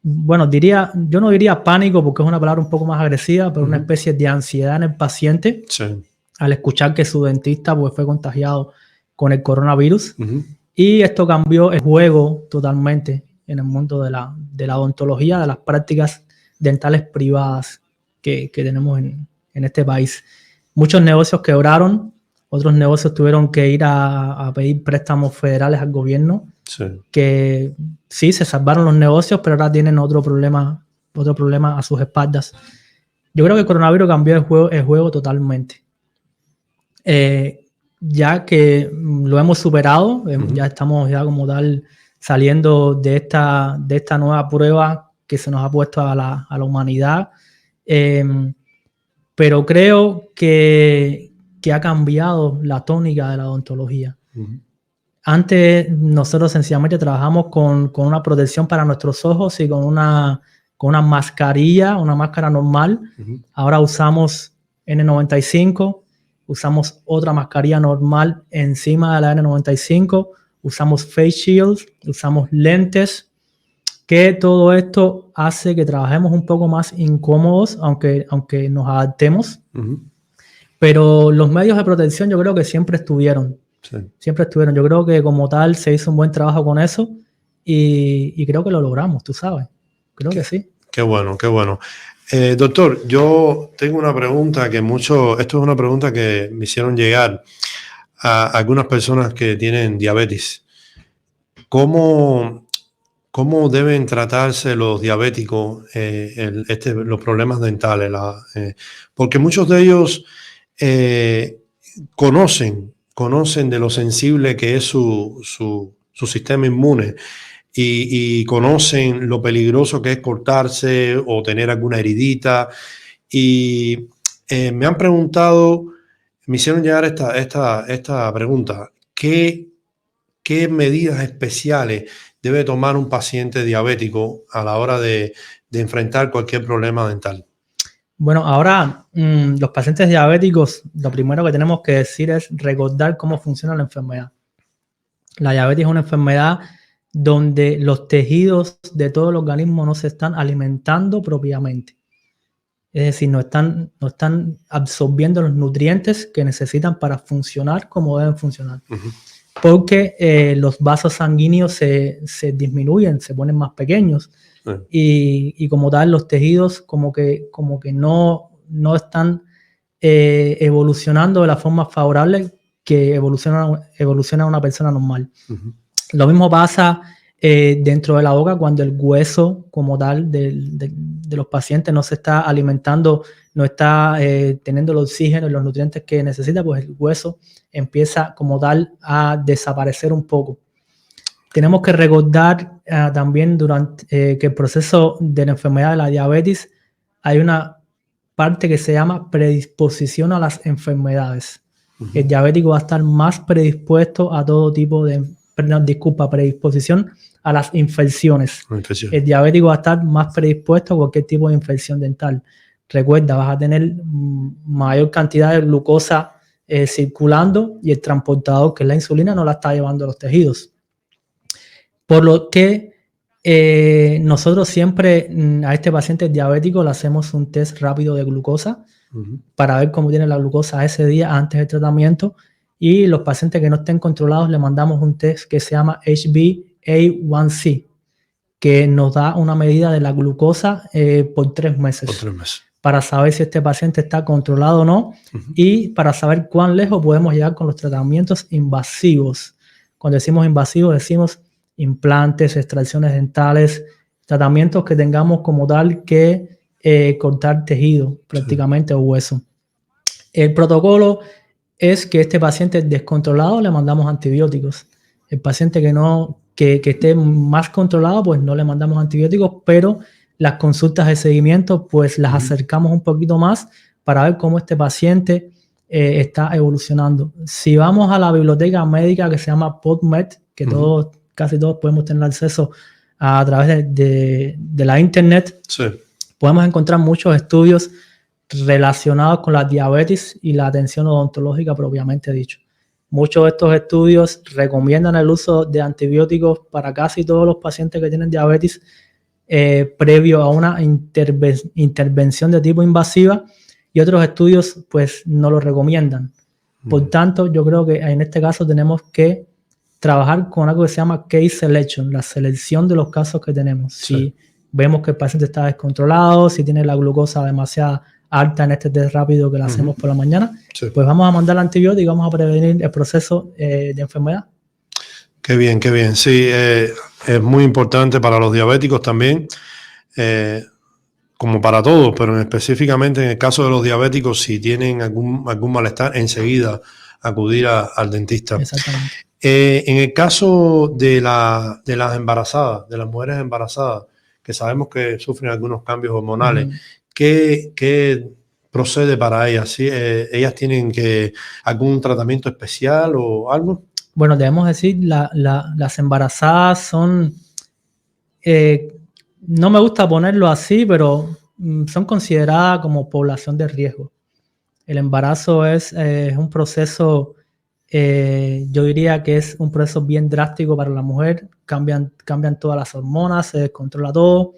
Speaker 3: bueno, yo no diría pánico porque es una palabra un poco más agresiva, pero una especie de ansiedad en el paciente al escuchar que su dentista pues, fue contagiado con el coronavirus. Y esto cambió el juego totalmente en el mundo de la odontología, de las prácticas dentales privadas que tenemos en este país. Muchos negocios quebraron, otros negocios tuvieron que ir a pedir préstamos federales al gobierno, que sí, se salvaron los negocios, pero ahora tienen otro problema a sus espaldas. Yo creo que el coronavirus cambió el juego totalmente. Ya que lo hemos superado, ya estamos ya como tal saliendo de esta nueva prueba que se nos ha puesto a la humanidad, pero creo que ha cambiado la tónica de la odontología. Antes nosotros sencillamente trabajamos con una protección para nuestros ojos y con una mascarilla, una máscara normal. Ahora usamos N95, usamos otra mascarilla normal encima de la N95, usamos face shields, usamos lentes, que todo esto hace que trabajemos un poco más incómodos, aunque nos adaptemos. Pero los medios de protección yo creo que siempre estuvieron. Sí. Siempre estuvieron. Yo creo que como tal se hizo un buen trabajo con eso y creo que lo logramos, tú sabes. Creo que sí.
Speaker 2: Qué bueno, qué bueno. Doctor, yo tengo una pregunta esto es una pregunta que me hicieron llegar a algunas personas que tienen diabetes. ¿Cómo deben tratarse los diabéticos los problemas dentales? Porque muchos de ellos conocen de lo sensible que es su sistema inmune y conocen lo peligroso que es cortarse o tener alguna heridita. Y me han preguntado, me hicieron llegar esta pregunta: ¿qué medidas especiales debe tomar un paciente diabético a la hora de enfrentar cualquier problema dental?
Speaker 3: Bueno, ahora los pacientes diabéticos, lo primero que tenemos que decir es recordar cómo funciona la enfermedad. La diabetes es una enfermedad donde los tejidos de todo el organismo no se están alimentando propiamente. Es decir, no están absorbiendo los nutrientes que necesitan para funcionar como deben funcionar. Porque los vasos sanguíneos se disminuyen, se ponen más pequeños. Y como tal, los tejidos como que no están evolucionando de la forma favorable que evoluciona una persona normal. Lo mismo pasa dentro de la boca cuando el hueso como tal de los pacientes no se está alimentando, no está teniendo el oxígeno y los nutrientes que necesita, pues el hueso empieza como tal a desaparecer un poco. Tenemos que recordar también durante que el proceso de la enfermedad de la diabetes hay una parte que se llama predisposición a las enfermedades. El diabético va a estar más predispuesto a todo tipo de predisposición a las infecciones. El diabético va a estar más predispuesto a cualquier tipo de infección dental. Recuerda, vas a tener mayor cantidad de glucosa circulando y el transportador, que es la insulina, no la está llevando a los tejidos. Por lo que nosotros siempre a este paciente diabético le hacemos un test rápido de glucosa para ver cómo tiene la glucosa ese día antes del tratamiento. Y los pacientes que no estén controlados le mandamos un test que se llama HbA1c, que nos da una medida de la glucosa por 3 meses. Por 3 meses. Para saber si este paciente está controlado o no y para saber cuán lejos podemos llegar con los tratamientos invasivos. Cuando decimos invasivos, decimos implantes, extracciones dentales, tratamientos que tengamos como tal que cortar tejido prácticamente o hueso. El protocolo es que este paciente descontrolado le mandamos antibióticos. El paciente que esté más controlado, pues no le mandamos antibióticos, pero las consultas de seguimiento pues las acercamos un poquito más para ver cómo este paciente está evolucionando. Si vamos a la biblioteca médica que se llama PubMed, que casi todos podemos tener acceso a través de la internet, podemos encontrar muchos estudios relacionados con la diabetes y la atención odontológica propiamente dicho. Muchos de estos estudios recomiendan el uso de antibióticos para casi todos los pacientes que tienen diabetes previo a una intervención de tipo invasiva, y otros estudios pues no lo recomiendan. Por tanto, yo creo que en este caso tenemos que trabajar con algo que se llama case selection, la selección de los casos que tenemos. Si vemos que el paciente está descontrolado, si tiene la glucosa demasiado alta en este test rápido que le hacemos por la mañana, pues vamos a mandar el antibiótico y vamos a prevenir el proceso de enfermedad.
Speaker 2: Qué bien, qué bien. Sí, es muy importante para los diabéticos también, como para todos, pero específicamente en el caso de los diabéticos, si tienen algún malestar, enseguida acudir al dentista.
Speaker 3: Exactamente.
Speaker 2: En el caso de las embarazadas, de las mujeres embarazadas, que sabemos que sufren algunos cambios hormonales, ¿qué procede para ellas? ¿Sí? ¿Ellas tienen algún tratamiento especial o algo?
Speaker 3: Bueno, debemos decir, las embarazadas son, no me gusta ponerlo así, pero son consideradas como población de riesgo. El embarazo es un proceso, yo diría que es un proceso bien drástico para la mujer. Cambian todas las hormonas, se descontrola todo.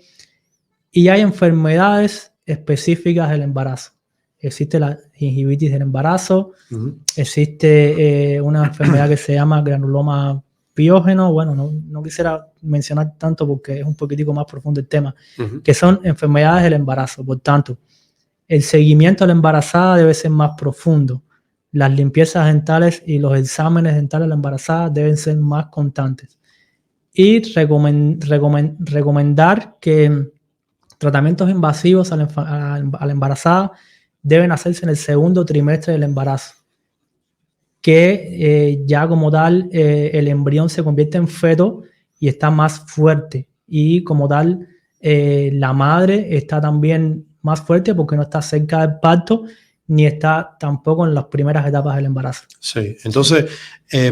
Speaker 3: Y hay enfermedades específicas del embarazo. Existe la gingivitis del embarazo, existe una enfermedad que se llama granuloma piógeno. Bueno, no quisiera mencionar tanto porque es un poquitico más profundo el tema, que son enfermedades del embarazo. Por tanto, el seguimiento a la embarazada debe ser más profundo. Las limpiezas dentales y los exámenes dentales de la embarazada deben ser más constantes. Y recomendar que tratamientos invasivos a la embarazada deben hacerse en el segundo trimestre del embarazo, que ya como tal el embrión se convierte en feto y está más fuerte, y como tal la madre está también más fuerte porque no está cerca del parto ni está tampoco en las primeras etapas del embarazo.
Speaker 2: Sí, entonces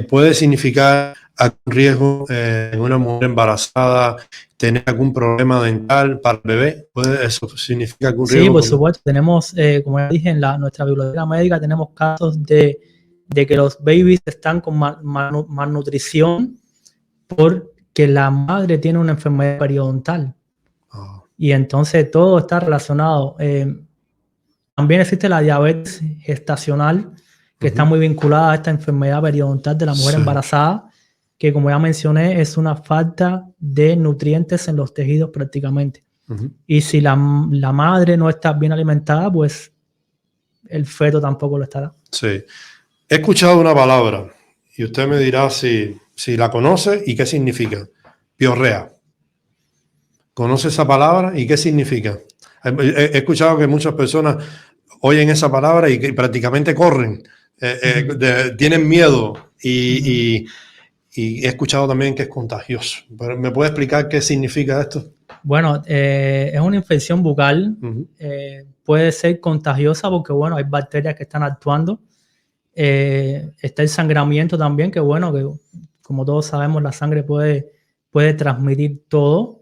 Speaker 2: puede significar algún riesgo en una mujer embarazada tener algún problema dental para el bebé. ¿Eso significa algún riesgo?
Speaker 3: Sí, por supuesto. Tenemos, como ya dije, en nuestra biblioteca médica tenemos casos de que los babies están con malnutrición porque la madre tiene una enfermedad periodontal. Y entonces todo está relacionado. También existe la diabetes gestacional, que está muy vinculada a esta enfermedad periodontal de la mujer embarazada, que como ya mencioné es una falta de nutrientes en los tejidos prácticamente. Y si la madre no está bien alimentada, pues el feto tampoco lo estará.
Speaker 2: Sí. He escuchado una palabra y usted me dirá si la conoce y qué significa. Piorrea. ¿Conoce esa palabra y qué significa? He escuchado que muchas personas oyen esa palabra y que prácticamente corren, tienen miedo y he escuchado también que es contagioso. ¿Me puede explicar qué significa esto?
Speaker 3: Bueno, es una infección bucal. Puede ser contagiosa porque, bueno, hay bacterias que están actuando. Está el sangramiento también, que bueno, que como todos sabemos, la sangre puede transmitir todo.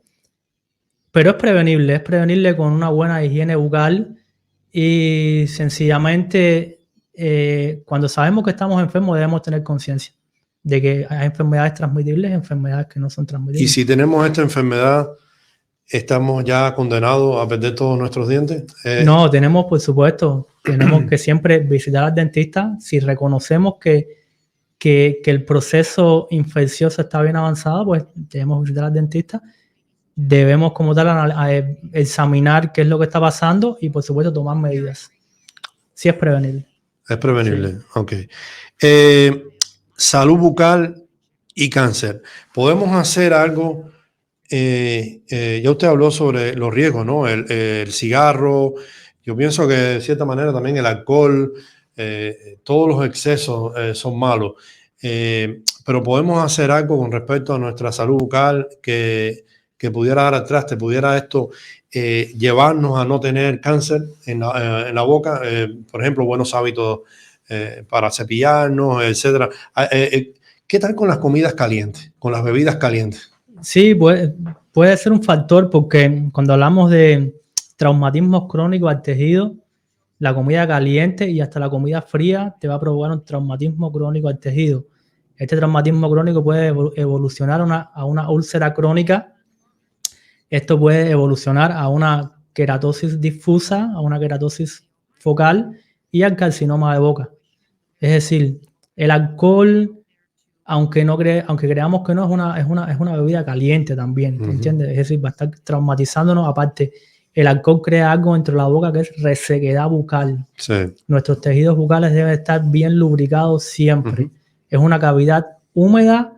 Speaker 3: Pero es prevenible con una buena higiene bucal y sencillamente cuando sabemos que estamos enfermos debemos tener conciencia de que hay enfermedades transmitibles y enfermedades que no son transmitibles.
Speaker 2: Y si tenemos esta enfermedad, ¿estamos ya condenados a perder todos nuestros dientes?
Speaker 3: No, tenemos, por supuesto, tenemos que siempre visitar al dentista. Si reconocemos que el proceso infeccioso está bien avanzado, pues debemos visitar al dentista. Debemos como tal examinar qué es lo que está pasando y por supuesto tomar medidas. Sí es prevenible. Es
Speaker 2: prevenible, sí. Ok. Salud bucal y cáncer. ¿Podemos hacer algo? Ya usted habló sobre los riesgos, ¿no? El cigarro. Yo pienso que de cierta manera también el alcohol, todos los excesos son malos. Pero podemos hacer algo con respecto a nuestra salud bucal que pudiera dar al traste, pudiera esto llevarnos a no tener cáncer en la boca, por ejemplo, buenos hábitos para cepillarnos, etcétera. ¿Qué tal con las comidas calientes, con las bebidas calientes?
Speaker 3: Sí, puede ser un factor porque cuando hablamos de traumatismos crónicos al tejido, la comida caliente y hasta la comida fría te va a provocar un traumatismo crónico al tejido. Este traumatismo crónico puede evolucionar a una úlcera crónica. Esto puede evolucionar a una queratosis difusa, a una queratosis focal y al carcinoma de boca. Es decir, el alcohol, aunque creamos que no, es una bebida caliente también, ¿entiendes? Es decir, va a estar traumatizándonos. Aparte, el alcohol crea algo dentro de la boca que es resequedad bucal.
Speaker 2: Sí.
Speaker 3: Nuestros tejidos bucales deben estar bien lubricados siempre. Es una cavidad húmeda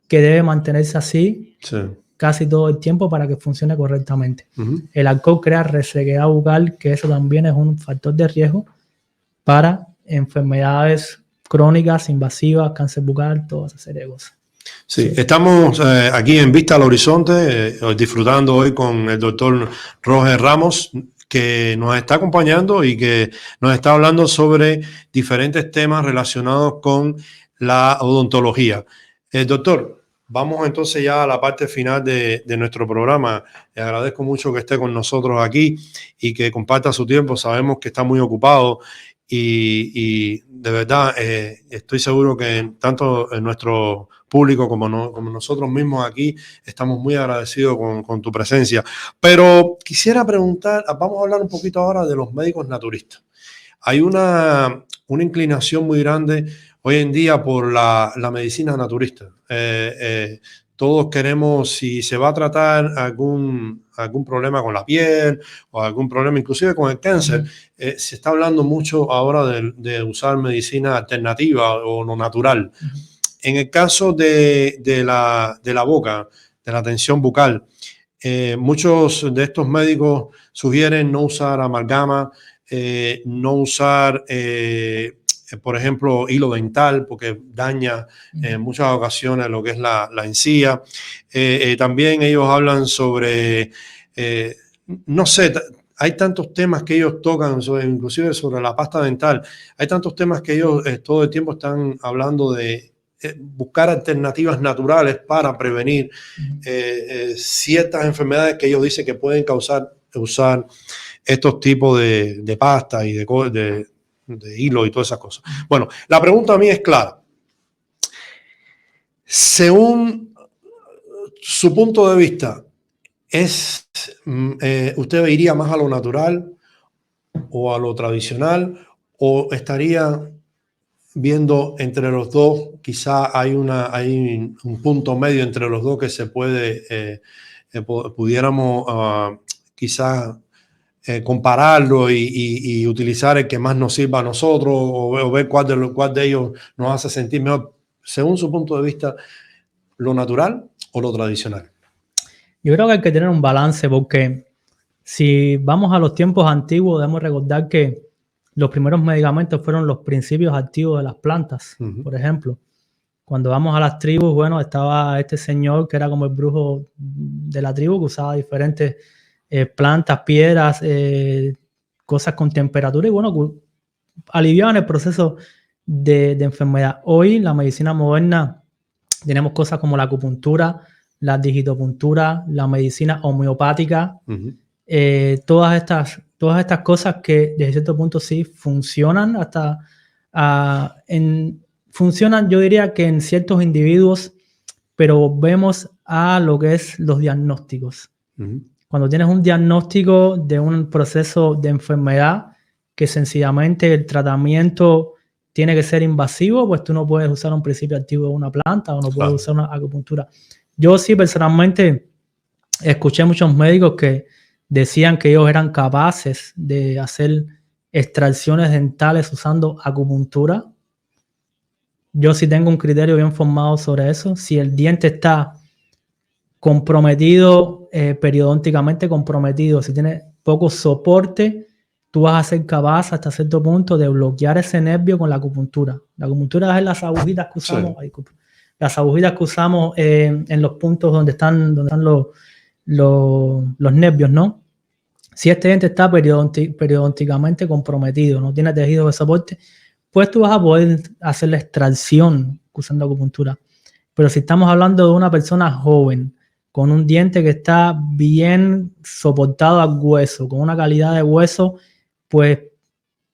Speaker 3: que debe mantenerse así. Sí. Casi todo el tiempo para que funcione correctamente. El alcohol crea resequedad bucal, que eso también es un factor de riesgo para enfermedades crónicas, invasivas, cáncer bucal, toda esa serie de cosas.
Speaker 2: Sí, estamos aquí en Vista al Horizonte, disfrutando hoy con el doctor Roger Ramos, que nos está acompañando y que nos está hablando sobre diferentes temas relacionados con la odontología. Doctor, vamos entonces ya a la parte final de nuestro programa. Le agradezco mucho que esté con nosotros aquí y que comparta su tiempo. Sabemos que está muy ocupado y de verdad estoy seguro que tanto en nuestro público como nosotros mismos aquí estamos muy agradecidos con tu presencia. Pero quisiera preguntar, vamos a hablar un poquito ahora de los médicos naturistas. Hay una inclinación muy grande hoy en día por la medicina naturista. Todos queremos, si se va a tratar algún problema con la piel o algún problema inclusive con el cáncer, se está hablando mucho ahora de usar medicina alternativa o no natural. En el caso de la boca, de la tensión bucal, muchos de estos médicos sugieren no usar amalgama, no usar, por ejemplo, hilo dental, porque daña en muchas ocasiones lo que es la encía. También ellos hablan sobre, no sé, hay tantos temas que ellos tocan, inclusive sobre la pasta dental. Hay tantos temas que ellos todo el tiempo están hablando de buscar alternativas naturales para prevenir ciertas enfermedades que ellos dicen que pueden causar usar estos tipos de pasta y de hilo y todas esas cosas. Bueno, la pregunta a mí es clara. Según su punto de vista, ¿usted iría más a lo natural o a lo tradicional o estaría viendo entre los dos? Quizá hay un punto medio entre los dos que se puede, pudiéramos quizás compararlo y utilizar el que más nos sirva a nosotros o ver cuál de ellos nos hace sentir mejor. Según su punto de vista, ¿lo natural o lo tradicional?
Speaker 3: Yo creo que hay que tener un balance, porque si vamos a los tiempos antiguos, debemos recordar que los primeros medicamentos fueron los principios activos de las plantas. Por ejemplo, cuando vamos a las tribus, bueno, estaba este señor que era como el brujo de la tribu, que usaba diferentes plantas, piedras, cosas con temperatura y bueno, aliviaban el proceso de enfermedad. Hoy, la medicina moderna, tenemos cosas como la acupuntura, la digitopuntura, la medicina homeopática, todas estas cosas que desde cierto punto sí funcionan funcionan, yo diría que en ciertos individuos, pero vemos a lo que es los diagnósticos. Cuando tienes un diagnóstico de un proceso de enfermedad que sencillamente el tratamiento tiene que ser invasivo, pues tú no puedes usar un principio activo de una planta o no puedes usar una acupuntura. Yo sí personalmente escuché muchos médicos que decían que ellos eran capaces de hacer extracciones dentales usando acupuntura. Yo sí tengo un criterio bien formado sobre eso. Si el diente está comprometido, periodónticamente comprometido, si tiene poco soporte, tú vas a ser capaz hasta cierto punto de bloquear ese nervio con la acupuntura. La acupuntura es las agujitas que usamos, las agujitas que usamos en los puntos donde están los nervios, ¿no? Si este diente está periodónticamente comprometido, no tiene tejido de soporte, pues tú vas a poder hacer la extracción usando acupuntura. Pero si estamos hablando de una persona joven, con un diente que está bien soportado al hueso, con una calidad de hueso pues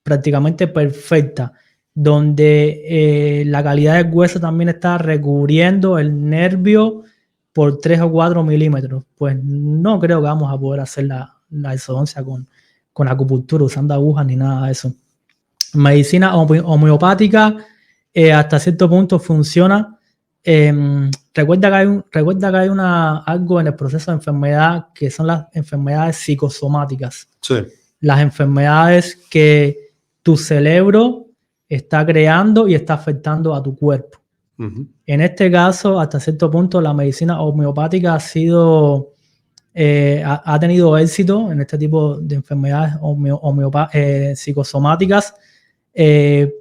Speaker 3: prácticamente perfecta, donde la calidad del hueso también está recubriendo el nervio por 3 o 4 milímetros, pues no creo que vamos a poder hacer la exodoncia con acupuntura, usando agujas ni nada de eso. Medicina homeopática hasta cierto punto funciona. Recuerda que hay algo en el proceso de enfermedad que son las enfermedades psicosomáticas.
Speaker 2: Sí.
Speaker 3: Las enfermedades que tu cerebro está creando y está afectando a tu cuerpo. En este caso, hasta cierto punto, la medicina homeopática ha tenido éxito en este tipo de enfermedades psicosomáticas,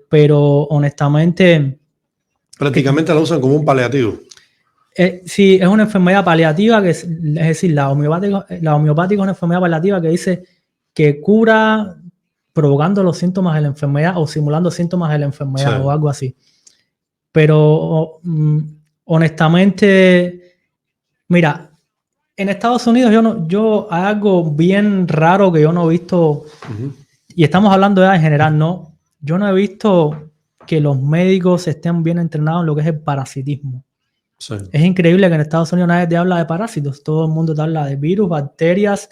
Speaker 3: pero honestamente...
Speaker 2: Prácticamente la usan como un paliativo.
Speaker 3: Sí, es una enfermedad paliativa, es decir, la homeopática es una enfermedad paliativa que dice que cura provocando los síntomas de la enfermedad o simulando síntomas de la enfermedad, sí, o algo así. Pero honestamente, mira, en Estados Unidos yo hay algo bien raro que yo no he visto, y estamos hablando ya en general, ¿no? Yo no he visto que los médicos estén bien entrenados en lo que es el parasitismo.
Speaker 2: Sí.
Speaker 3: Es increíble que en Estados Unidos nadie te habla de parásitos, todo el mundo te habla de virus, bacterias,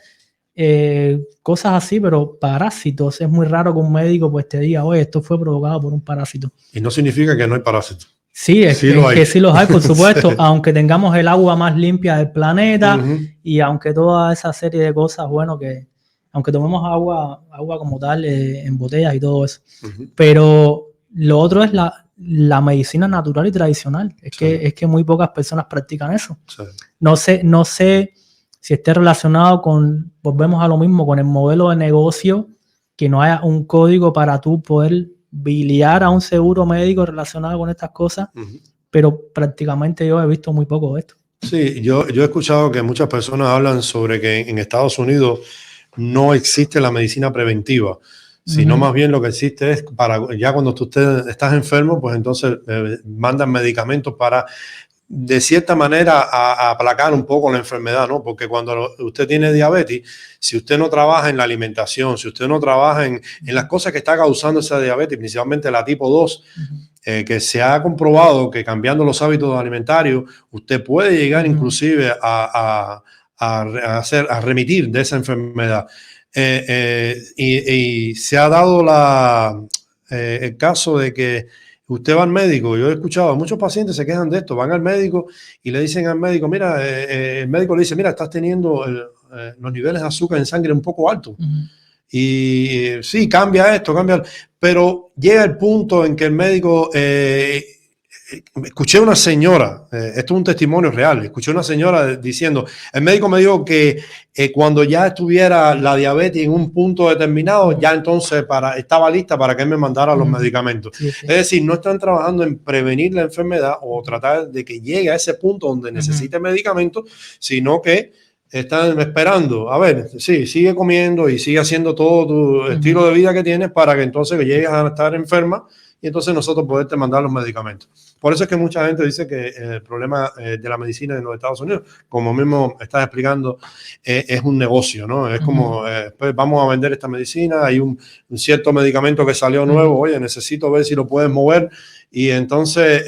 Speaker 3: cosas así, pero parásitos, es muy raro que un médico pues te diga, oye, esto fue provocado por un parásito.
Speaker 2: Y no significa que no hay parásitos.
Speaker 3: Sí, es que sí los hay, por supuesto, sí. Aunque tengamos el agua más limpia del planeta y aunque toda esa serie de cosas, bueno, que aunque tomemos agua como tal en botellas y todo eso, pero lo otro es la medicina natural y tradicional. Es que muy pocas personas practican eso. Sí. No sé si esté relacionado con, volvemos a lo mismo, con el modelo de negocio, que no haya un código para tú poder biliar a un seguro médico relacionado con estas cosas, pero prácticamente yo he visto muy poco de esto.
Speaker 2: Sí, yo he escuchado que muchas personas hablan sobre que en Estados Unidos no existe la medicina preventiva, sino más bien lo que existe es para ya cuando tú estás enfermo, pues entonces mandan medicamentos para de cierta manera a aplacar un poco la enfermedad, ¿no? Porque cuando usted tiene diabetes, si usted no trabaja en la alimentación, si usted no trabaja en las cosas que está causando esa diabetes, principalmente la tipo 2, que se ha comprobado que cambiando los hábitos alimentarios, usted puede llegar inclusive a remitir de esa enfermedad. Y se ha dado el caso de que usted va al médico. Yo he escuchado a muchos pacientes se quejan de esto, van al médico y le dicen al médico, mira, el médico le dice, mira, estás teniendo los niveles de azúcar en sangre un poco altos. Y sí, cambia esto, pero llega el punto en que el médico, escuché una señora, esto es un testimonio real, escuché una señora diciendo, el médico me dijo que cuando ya estuviera la diabetes en un punto determinado, ya entonces estaba lista para que él me mandara los medicamentos. Sí. Es decir, no están trabajando en prevenir la enfermedad o tratar de que llegue a ese punto donde necesite medicamentos, sino que están esperando, a ver, sí, sigue comiendo y sigue haciendo todo tu estilo de vida que tienes para que entonces que llegues a estar enferma y entonces nosotros poderte mandar los medicamentos. Por eso es que mucha gente dice que el problema de la medicina en los Estados Unidos, como mismo estás explicando, es un negocio, ¿no? Es como, pues vamos a vender esta medicina, hay un cierto medicamento que salió nuevo, oye, necesito ver si lo puedes mover y entonces,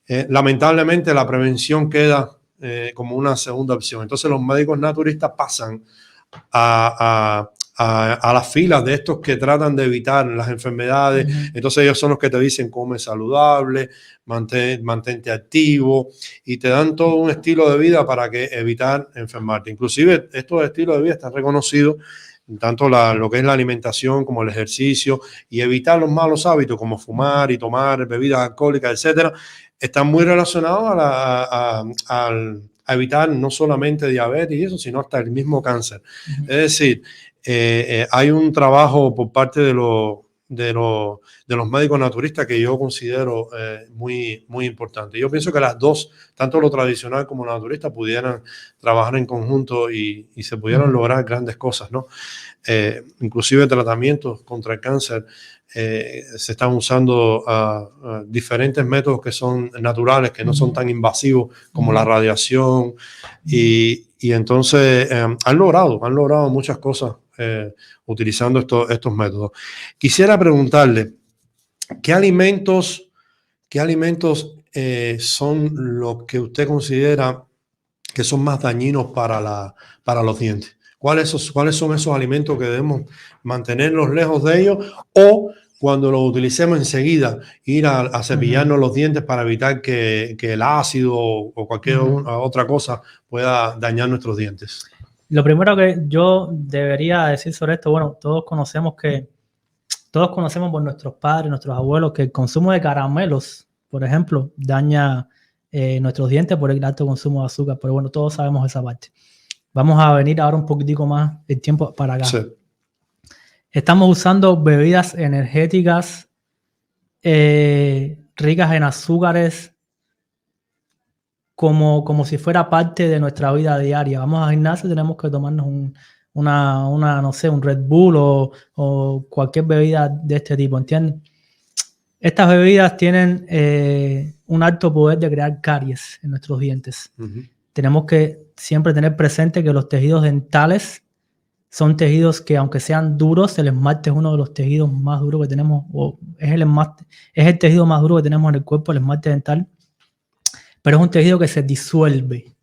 Speaker 2: lamentablemente, la prevención queda como una segunda opción. Entonces los médicos naturistas pasan a las filas de estos que tratan de evitar las enfermedades. Entonces ellos son los que te dicen come saludable, mantente activo y te dan todo un estilo de vida para que evitar enfermarte. Inclusive estos estilos de vida están reconocidos, tanto lo que es la alimentación como el ejercicio y evitar los malos hábitos como fumar y tomar bebidas alcohólicas, etcétera, están muy relacionados a evitar no solamente diabetes y eso, sino hasta el mismo cáncer. Es decir, hay un trabajo por parte de los médicos naturistas que yo considero muy, muy importante. Yo pienso que las dos, tanto lo tradicional como lo naturista, pudieran trabajar en conjunto y se pudieran lograr grandes cosas, ¿no? Inclusive tratamientos contra el cáncer. Se están usando diferentes métodos que son naturales, que no son tan invasivos como la radiación y entonces han logrado muchas cosas utilizando estos métodos. Quisiera preguntarle, ¿qué alimentos son los que usted considera que son más dañinos para los dientes? ¿Cuáles son esos alimentos que debemos mantenerlos lejos de ellos o cuando los utilicemos enseguida ir a cepillarnos los dientes para evitar que el ácido o cualquier otra cosa pueda dañar nuestros dientes?
Speaker 3: Lo primero que yo debería decir sobre esto, bueno, todos conocemos por nuestros padres, nuestros abuelos, que el consumo de caramelos, por ejemplo, daña nuestros dientes por el alto consumo de azúcar, pero bueno, todos sabemos esa parte. Vamos a venir ahora un poquitico más el tiempo para acá. Sí. Estamos usando bebidas energéticas ricas en azúcares como si fuera parte de nuestra vida diaria. Vamos al gimnasio y tenemos que tomarnos no sé, un Red Bull o cualquier bebida de este tipo, ¿entienden? Estas bebidas tienen un alto poder de crear caries en nuestros dientes. Tenemos que siempre tener presente que los tejidos dentales son tejidos que, aunque sean duros, el esmalte es uno de los tejidos más duros que tenemos, o es el tejido más duro que tenemos en el cuerpo, el esmalte dental, pero es un tejido que se disuelve.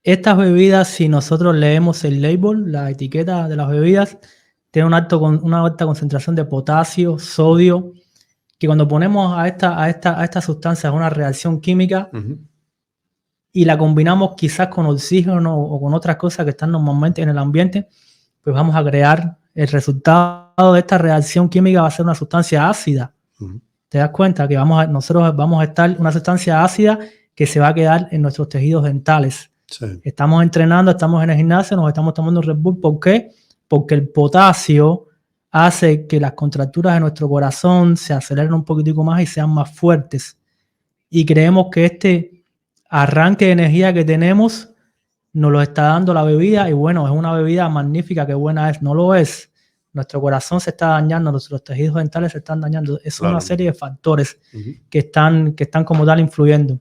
Speaker 3: Estas bebidas, si nosotros leemos el label, la etiqueta de las bebidas, tienen una alta concentración de potasio, sodio, que cuando ponemos a esta sustancia una reacción química y la combinamos quizás con oxígeno o con otras cosas que están normalmente en el ambiente, pues vamos a crear el resultado de esta reacción química va a ser una sustancia ácida. ¿Te das cuenta? Que nosotros vamos a estar una sustancia ácida que se va a quedar en nuestros tejidos dentales. Sí. Estamos entrenando, estamos en el gimnasio, nos estamos tomando un Red Bull. ¿Por qué? Porque el potasio hace que las contracturas de nuestro corazón se aceleren un poquitico más y sean más fuertes. Y creemos que este arranque de energía que tenemos nos lo está dando la bebida. Y bueno, es una bebida magnífica, qué buena es. No lo es. Nuestro corazón se está dañando, nuestros tejidos dentales se están dañando. Es una serie de factores que están como tal influyendo.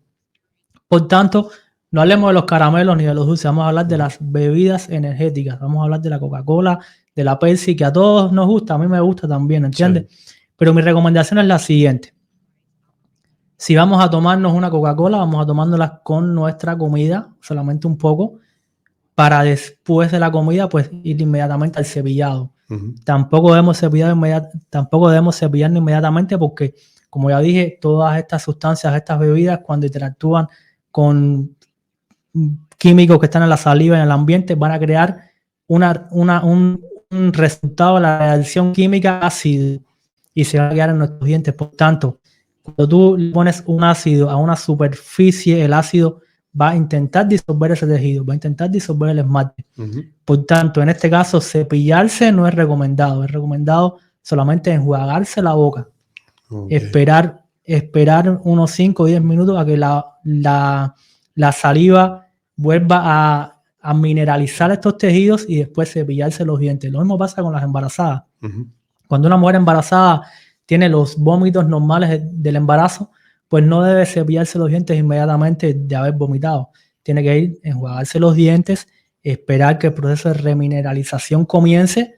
Speaker 3: Por tanto, no hablemos de los caramelos ni de los dulces, vamos a hablar de las bebidas energéticas. Vamos a hablar de la Coca-Cola, de la Pepsi, que a todos nos gusta, a mí me gusta también, ¿entiendes? Sí. Pero mi recomendación es la siguiente. Si vamos a tomarnos una Coca-Cola, vamos a tomárnosla con nuestra comida, solamente un poco, para después de la comida, pues ir inmediatamente al cepillado. Tampoco debemos cepillarnos inmediatamente porque, como ya dije, todas estas sustancias, estas bebidas, cuando interactúan con químicos que están en la saliva, en el ambiente, van a crear un resultado de la reacción química ácido y se va a quedar en nuestros dientes. Por tanto, cuando tú le pones un ácido a una superficie, el ácido va a intentar disolver ese tejido, va a intentar disolver el esmalte. Por tanto, en este caso, cepillarse no es recomendado solamente enjuagarse la boca. Esperar unos 5 o 10 minutos a que la saliva vuelva a mineralizar estos tejidos y después cepillarse los dientes. Lo mismo pasa con las embarazadas. Cuando una mujer embarazada tiene los vómitos normales del embarazo, pues no debe cepillarse los dientes inmediatamente de haber vomitado. Tiene que ir a enjuagarse los dientes, esperar que el proceso de remineralización comience,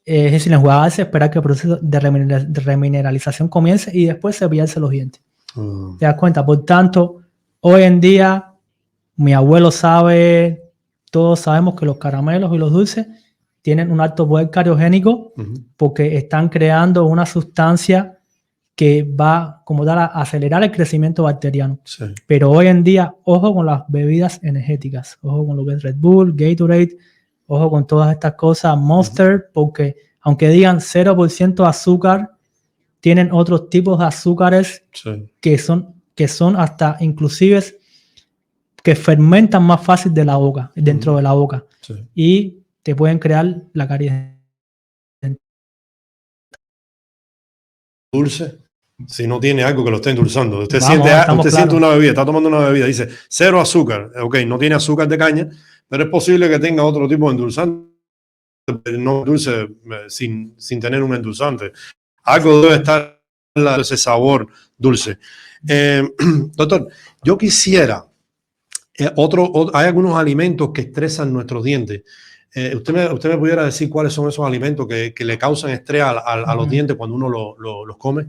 Speaker 3: es decir, enjuagarse, esperar que el proceso de remineralización comience y después cepillarse los dientes. ¿Te das cuenta? Por tanto, hoy en día, mi abuelo sabe, todos sabemos que los caramelos y los dulces tienen un alto poder cariogénico porque están creando una sustancia que va como tal a acelerar el crecimiento bacteriano. Sí. Pero hoy en día, ojo con las bebidas energéticas, ojo con lo que es Red Bull, Gatorade, ojo con todas estas cosas, Monster, porque aunque digan 0% azúcar, tienen otros tipos de azúcares que son hasta inclusive que fermentan más fácil de la boca, dentro de la boca. Sí. Y te pueden crear la caries.
Speaker 2: Dulce, si no tiene algo que lo esté endulzando. Usted siente una bebida, está tomando una bebida, dice 0 azúcar. Ok, no tiene azúcar de caña, pero es posible que tenga otro tipo de endulzante, no dulce sin tener un endulzante. Algo debe estar en ese sabor dulce. Doctor, yo quisiera, hay algunos alimentos que estresan nuestros dientes. ¿Usted me pudiera decir cuáles son esos alimentos que le causan estrés a los dientes cuando uno los come?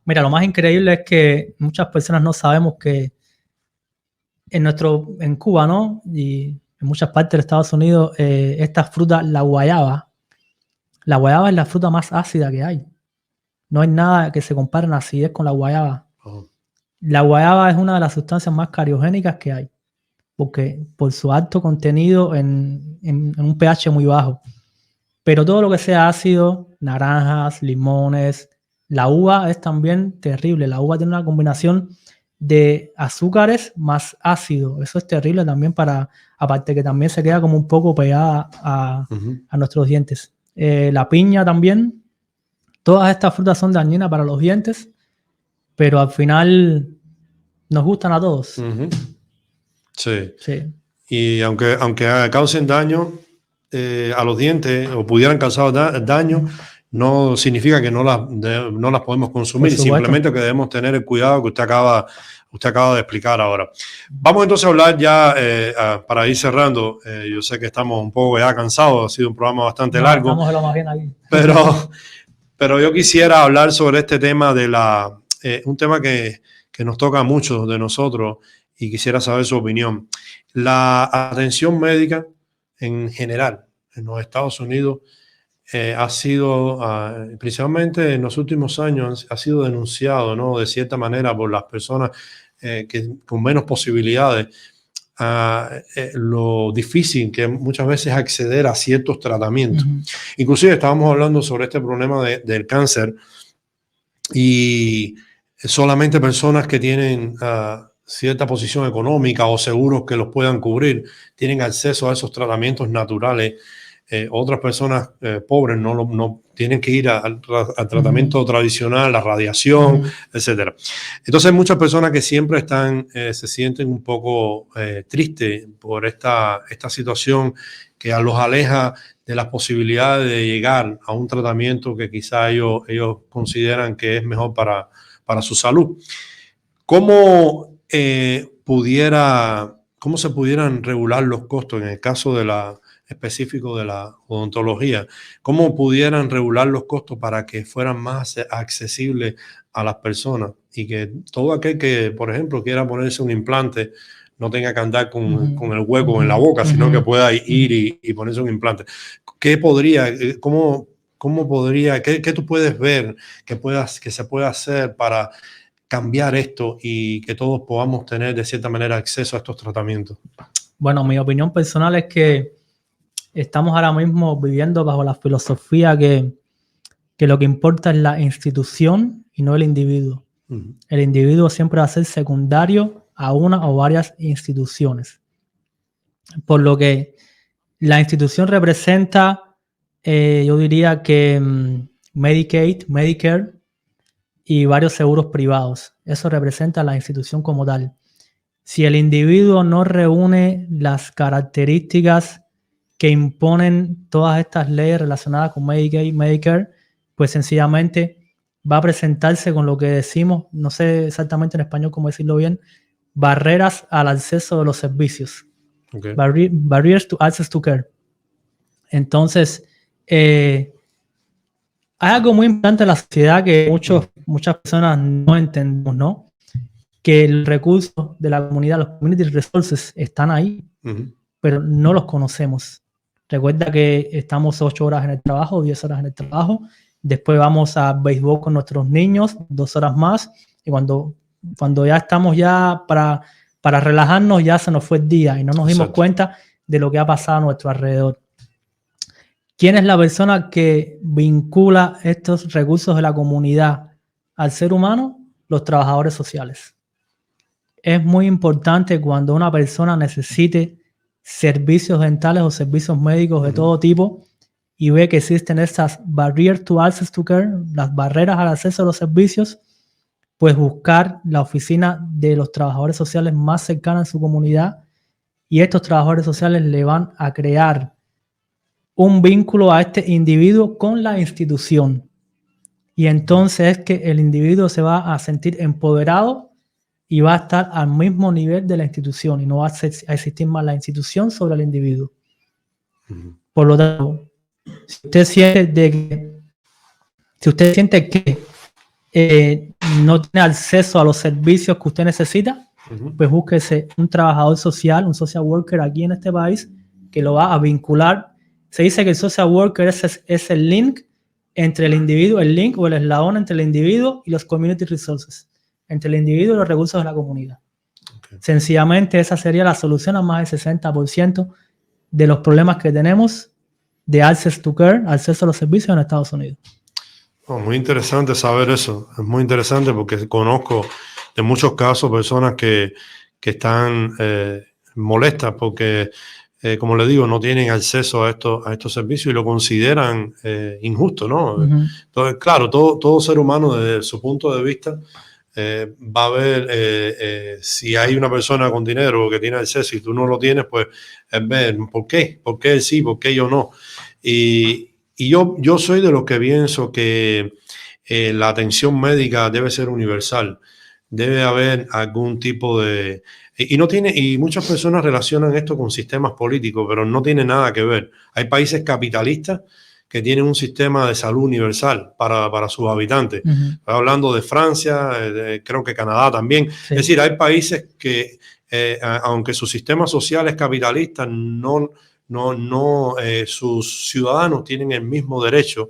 Speaker 3: Mira, lo más increíble es que muchas personas no sabemos que en Cuba, ¿no? Y en muchas partes de Estados Unidos, esta fruta, la guayaba es la fruta más ácida que hay. No hay nada que se compare en acidez con la guayaba. La guayaba es una de las sustancias más cariogénicas que hay, porque por su alto contenido en un pH muy bajo. Pero todo lo que sea ácido, naranjas, limones, la uva es también terrible. La uva tiene una combinación de azúcares más ácido. Eso es terrible también aparte que también se queda como un poco pegada a nuestros dientes. La piña también. Todas estas frutas son dañinas para los dientes, pero al final nos gustan a todos.
Speaker 2: Sí. Y aunque causen daño a los dientes o pudieran causar daño, no significa que no las podemos consumir, simplemente que debemos tener el cuidado que usted acaba de explicar ahora. Vamos entonces a hablar ya, para ir cerrando. Yo sé que estamos un poco ya cansados, ha sido un programa bastante largo.
Speaker 3: Estamos de lo más bien aquí.
Speaker 2: Pero yo quisiera hablar sobre este tema un tema que nos toca a muchos de nosotros y quisiera saber su opinión. La atención médica en general en los Estados Unidos ha sido, principalmente en los últimos años, ha sido denunciado, ¿no?, de cierta manera por las personas con menos posibilidades, lo difícil que muchas veces es acceder a ciertos tratamientos. Inclusive estábamos hablando sobre este problema del cáncer y solamente personas que tienen cierta posición económica o seguros que los puedan cubrir tienen acceso a esos tratamientos naturales. Otras personas pobres no tienen que ir al tratamiento tradicional, la radiación, etcétera. Entonces hay muchas personas que siempre se sienten un poco tristes por esta situación que los aleja de las posibilidades de llegar a un tratamiento que quizá ellos consideran que es mejor para su salud. ¿Cómo se pudieran regular los costos en el caso específico de la odontología? ¿Cómo pudieran regular los costos para que fueran más accesibles a las personas y que todo aquel que, por ejemplo, quiera ponerse un implante no tenga que andar con el hueco en la boca, sino que pueda ir y ponerse un implante? ¿Qué tú puedes ver que se puede hacer para cambiar esto y que todos podamos tener de cierta manera acceso a estos tratamientos?
Speaker 3: Bueno, mi opinión personal es que estamos ahora mismo viviendo bajo la filosofía que lo que importa es la institución y no el individuo. El individuo siempre va a ser secundario a una o varias instituciones. Por lo que la institución representa, yo diría que Medicaid, Medicare y varios seguros privados. Eso representa la institución como tal. Si el individuo no reúne las características que imponen todas estas leyes relacionadas con Medicaid, Medicare, pues sencillamente va a presentarse con lo que decimos, no sé exactamente en español cómo decirlo bien, barreras al acceso de los servicios. Okay. Barriers to access to care. Entonces, hay algo muy importante en la sociedad que muchas personas no entendemos, ¿no? Que los recursos de la comunidad, los community resources, están ahí, pero no los conocemos. Recuerda que estamos 8 horas en el trabajo, 10 horas en el trabajo, después vamos a béisbol con nuestros niños, 2 horas más, y cuando ya estamos ya para relajarnos, ya se nos fue el día y no nos dimos cuenta de lo que ha pasado a nuestro alrededor. ¿Quién es la persona que vincula estos recursos de la comunidad al ser humano? Los trabajadores sociales. Es muy importante cuando una persona necesite servicios dentales o servicios médicos de todo tipo y ve que existen estas barriers to access to care, las barreras al acceso a los servicios, pues buscar la oficina de los trabajadores sociales más cercana en su comunidad y estos trabajadores sociales le van a crear un vínculo a este individuo con la institución. Y entonces es que el individuo se va a sentir empoderado y va a estar al mismo nivel de la institución y no va a existir más la institución sobre el individuo. Por lo tanto, si usted siente que no tiene acceso a los servicios que usted necesita, pues búsquese un trabajador social, un social worker aquí en este país que lo va a vincular. Se dice que el social worker es el link entre el individuo, el link o el eslabón entre el individuo y los community resources, entre el individuo y los recursos de la comunidad. Okay. Sencillamente esa sería la solución a más del 60% de los problemas que tenemos de access to care, acceso a los servicios en Estados Unidos.
Speaker 2: Oh, muy interesante saber eso. Es muy interesante porque conozco de muchos casos personas que están molestas porque, como le digo, no tienen acceso a estos servicios y lo consideran injusto, ¿no? Entonces, claro, todo ser humano desde su punto de vista va a ver si hay una persona con dinero que tiene acceso y tú no lo tienes, pues es ver por qué él sí, por qué yo no. Y Y yo soy de los que pienso que la atención médica debe ser universal. Debe haber algún tipo de... Y muchas personas relacionan esto con sistemas políticos, pero no tiene nada que ver. Hay países capitalistas que tienen un sistema de salud universal para sus habitantes. Estoy hablando de Francia, creo que Canadá también. Sí. Es decir, hay países que, aunque su sistema social es capitalista, sus ciudadanos tienen el mismo derecho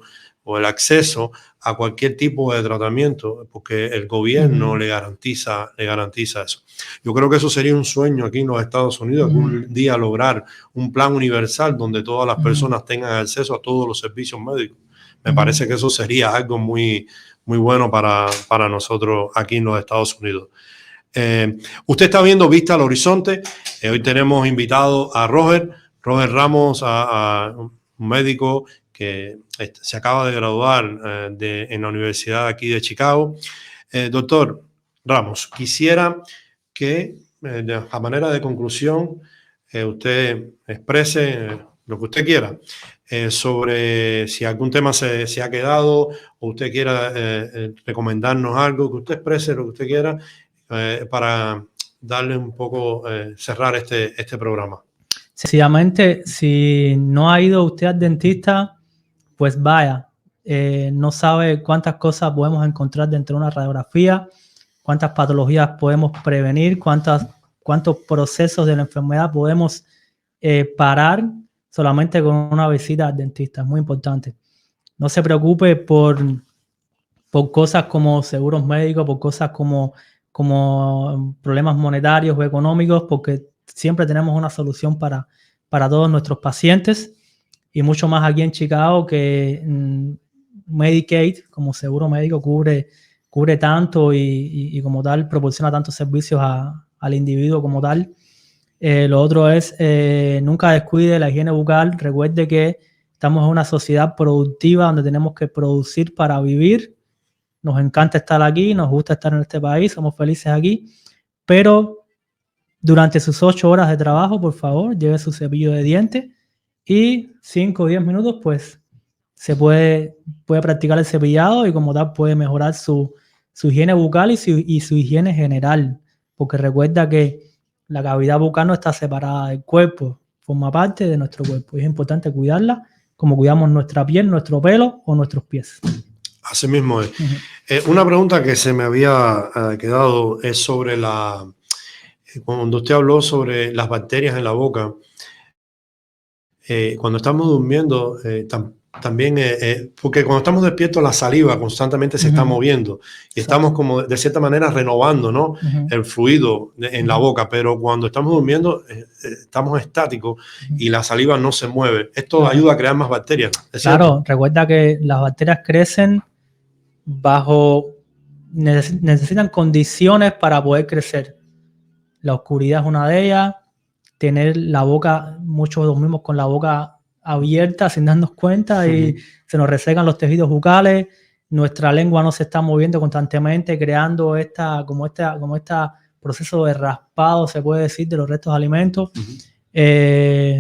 Speaker 2: o el acceso a cualquier tipo de tratamiento, porque el gobierno le garantiza eso. Yo creo que eso sería un sueño aquí en los Estados Unidos, algún día lograr un plan universal donde todas las personas tengan acceso a todos los servicios médicos. Me parece que eso sería algo muy, muy bueno para nosotros aquí en los Estados Unidos. Usted está viendo Vista al Horizonte. Hoy tenemos invitado a Roger Ramos, a un médico que se acaba de graduar en la Universidad aquí de Chicago. Doctor Ramos, quisiera que a manera de conclusión usted exprese lo que usted quiera sobre si algún tema se ha quedado o usted quiera recomendarnos algo, que usted exprese lo que usted quiera para darle un poco, cerrar este programa.
Speaker 3: Sencillamente, si no ha ido usted al dentista, pues vaya, no sabe cuántas cosas podemos encontrar dentro de una radiografía, cuántas patologías podemos prevenir, cuántos procesos de la enfermedad podemos parar solamente con una visita al dentista. Es muy importante. No se preocupe por cosas como seguros médicos, por cosas como problemas monetarios o económicos, porque siempre tenemos una solución para todos nuestros pacientes. Y mucho más aquí en Chicago, que Medicaid como seguro médico cubre tanto y como tal proporciona tantos servicios al individuo como tal. Lo otro es nunca descuide la higiene bucal. Recuerde que estamos en una sociedad productiva donde tenemos que producir para vivir. Nos encanta estar aquí, nos gusta estar en este país, somos felices aquí, pero durante sus 8 horas de trabajo, por favor, lleve su cepillo de dientes. Y 5 o 10 minutos, pues, se puede practicar el cepillado y como tal puede mejorar su higiene bucal y su higiene general. Porque recuerda que la cavidad bucal no está separada del cuerpo, forma parte de nuestro cuerpo. Y es importante cuidarla como cuidamos nuestra piel, nuestro pelo o nuestros pies.
Speaker 2: Así mismo es. Una pregunta que se me había quedado es sobre cuando usted habló sobre las bacterias en la boca. Cuando estamos durmiendo, también, porque cuando estamos despiertos la saliva constantemente se está moviendo y estamos como de cierta manera renovando, ¿no? El fluido en la boca, pero cuando estamos durmiendo estamos estáticos y la saliva no se mueve. Esto ayuda a crear más bacterias.
Speaker 3: Claro, recuerda que las bacterias crecen necesitan condiciones para poder crecer. La oscuridad es una de ellas. Tener la boca, muchos dormimos con la boca abierta sin darnos cuenta y se nos resecan los tejidos bucales, nuestra lengua no se está moviendo constantemente, creando como proceso de raspado, se puede decir, de los restos de alimentos.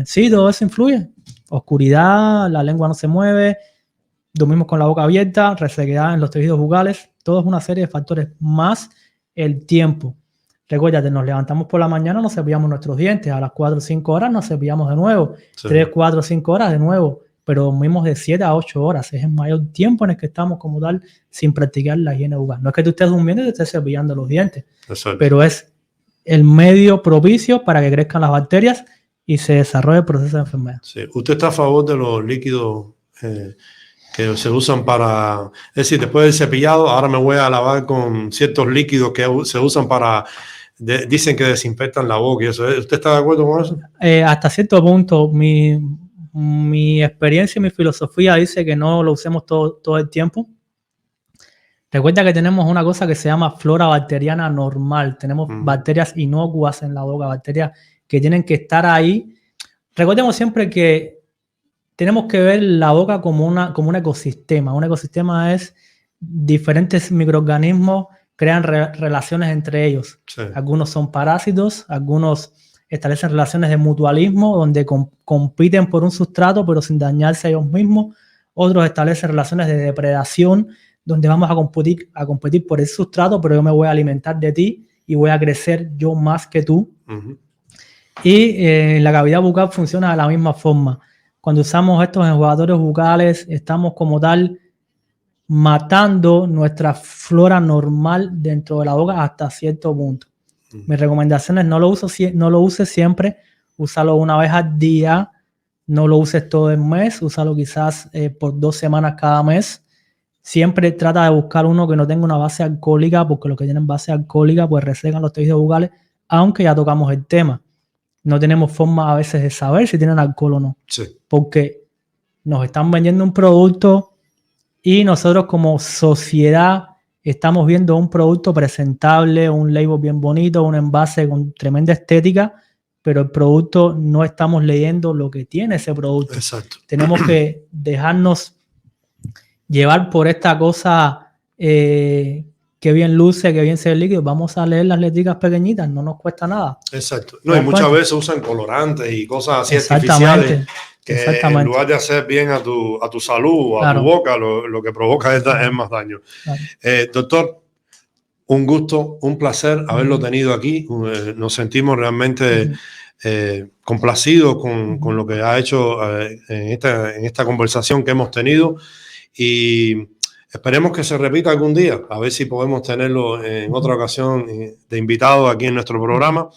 Speaker 3: Sí, todo eso influye. Oscuridad, la lengua no se mueve, dormimos con la boca abierta, resequedad en los tejidos bucales, todo es una serie de factores, más el tiempo. Recuérdate, nos levantamos por la mañana, nos cepillamos nuestros dientes, a las 4 o 5 horas nos cepillamos de nuevo, 3, 4 o 5 horas de nuevo, pero dormimos de 7 a 8 horas, es el mayor tiempo en el que estamos como tal sin practicar la higiene bucal. No es que tú estés durmiendo y te estés cepillando los dientes, pero es el medio propicio para que crezcan las bacterias y se desarrolle el proceso de enfermedad.
Speaker 2: Sí. ¿Usted está a favor de los líquidos que se usan para, es decir, después del cepillado, ahora me voy a lavar con ciertos líquidos que se usan para, dicen que desinfectan la boca y eso? ¿Usted está de acuerdo con eso?
Speaker 3: Hasta cierto punto, mi experiencia y mi filosofía dice que no lo usemos todo el tiempo. Recuerda que tenemos una cosa que se llama flora bacteriana normal. Tenemos bacterias inocuas en la boca, bacterias que tienen que estar ahí. Recordemos siempre que tenemos que ver la boca como un ecosistema. Un ecosistema es diferentes microorganismos crean relaciones entre ellos. Sí. Algunos son parásitos, algunos establecen relaciones de mutualismo donde compiten por un sustrato pero sin dañarse a ellos mismos. Otros establecen relaciones de depredación, donde vamos a competir por ese sustrato, pero yo me voy a alimentar de ti y voy a crecer yo más que tú. Uh-huh. Y la cavidad bucal funciona de la misma forma. Cuando usamos estos enjuagadores bucales, estamos como tal matando nuestra flora normal dentro de la boca hasta cierto punto. Mi recomendación es no lo uses siempre, úsalo una vez al día, no lo uses todo el mes, úsalo quizás por 2 semanas cada mes. Siempre trata de buscar uno que no tenga una base alcohólica, porque los que tienen base alcohólica pues resecan los tejidos bucales, aunque ya tocamos el tema. No tenemos forma a veces de saber si tienen alcohol o no. Sí. Porque nos están vendiendo un producto y nosotros como sociedad estamos viendo un producto presentable, un label bien bonito, un envase con tremenda estética, pero el producto no estamos leyendo lo que tiene ese producto. Exacto. Tenemos que dejarnos llevar por esta cosa que bien luce, que bien se ve líquido. Vamos a leer las letricas pequeñitas, no nos cuesta nada.
Speaker 2: Exacto. No, y muchas veces usan colorantes y cosas así artificiales que en lugar de hacer bien a tu salud o a tu boca, lo que provoca es más daño. Claro. Doctor, un gusto, un placer haberlo tenido aquí. Nos sentimos realmente complacidos con lo que ha hecho en esta conversación que hemos tenido, y esperemos que se repita algún día, a ver si podemos tenerlo en otra ocasión de invitado aquí en nuestro programa.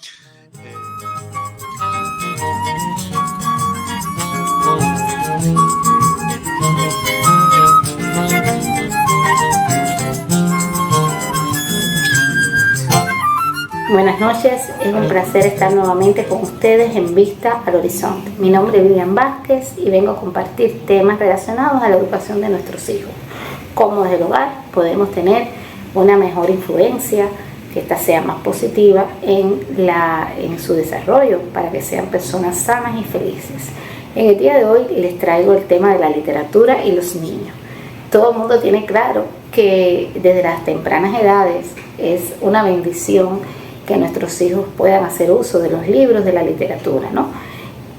Speaker 4: Buenas noches, es un placer estar nuevamente con ustedes en Vista al Horizonte. Mi nombre es Vivian Vázquez y vengo a compartir temas relacionados a la educación de nuestros hijos. Cómo desde el hogar podemos tener una mejor influencia, que ésta sea más positiva en su desarrollo, para que sean personas sanas y felices. En el día de hoy les traigo el tema de la literatura y los niños. Todo el mundo tiene claro que desde las tempranas edades es una bendición que nuestros hijos puedan hacer uso de los libros, de la literatura, ¿no?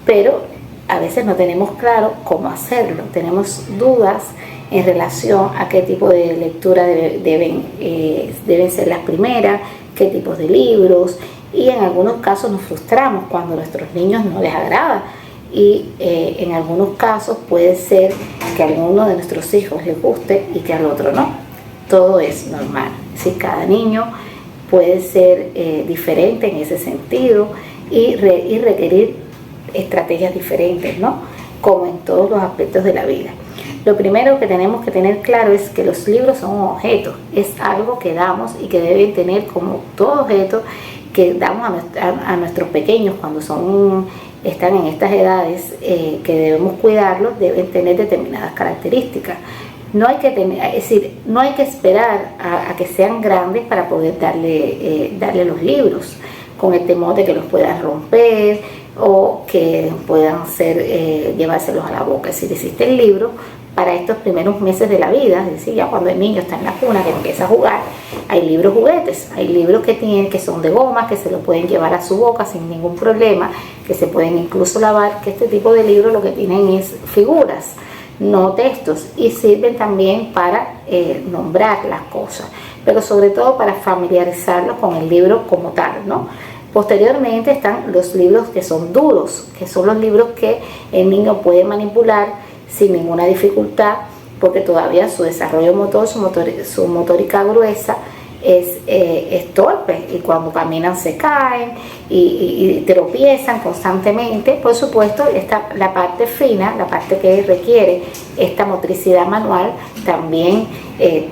Speaker 4: Pero a veces no tenemos claro cómo hacerlo. Tenemos dudas en relación a qué tipo de lectura deben ser las primeras, qué tipos de libros, y en algunos casos nos frustramos cuando a nuestros niños no les agrada, y en algunos casos puede ser que a alguno de nuestros hijos les guste y que al otro no. Todo es normal. Si cada niño puede ser diferente en ese sentido y requerir estrategias diferentes, ¿no? Como en todos los aspectos de la vida. Lo primero que tenemos que tener claro es que los libros son un objeto, es algo que damos y que deben tener, como todo objeto que damos a nuestros pequeños cuando están en estas edades que debemos cuidarlos, deben tener determinadas características. No hay que esperar a que sean grandes para poder darle los libros, con el temor de que los puedan romper o que puedan llevárselos a la boca. Es decir, existe el libro para estos primeros meses de la vida, es decir, ya cuando el niño está en la cuna, que empieza a jugar, hay libros juguetes, hay libros que son de goma, que se lo pueden llevar a su boca sin ningún problema, que se pueden incluso lavar, que este tipo de libros lo que tienen es figuras, no textos, y sirven también para nombrar las cosas, pero sobre todo para familiarizarlos con el libro como tal, ¿no? Posteriormente están los libros que son duros, que son los libros que el niño puede manipular sin ninguna dificultad, porque todavía su desarrollo motor, su motórica gruesa es torpe, y cuando caminan se caen y tropiezan constantemente. Por supuesto, la parte fina, la parte que requiere esta motricidad manual, también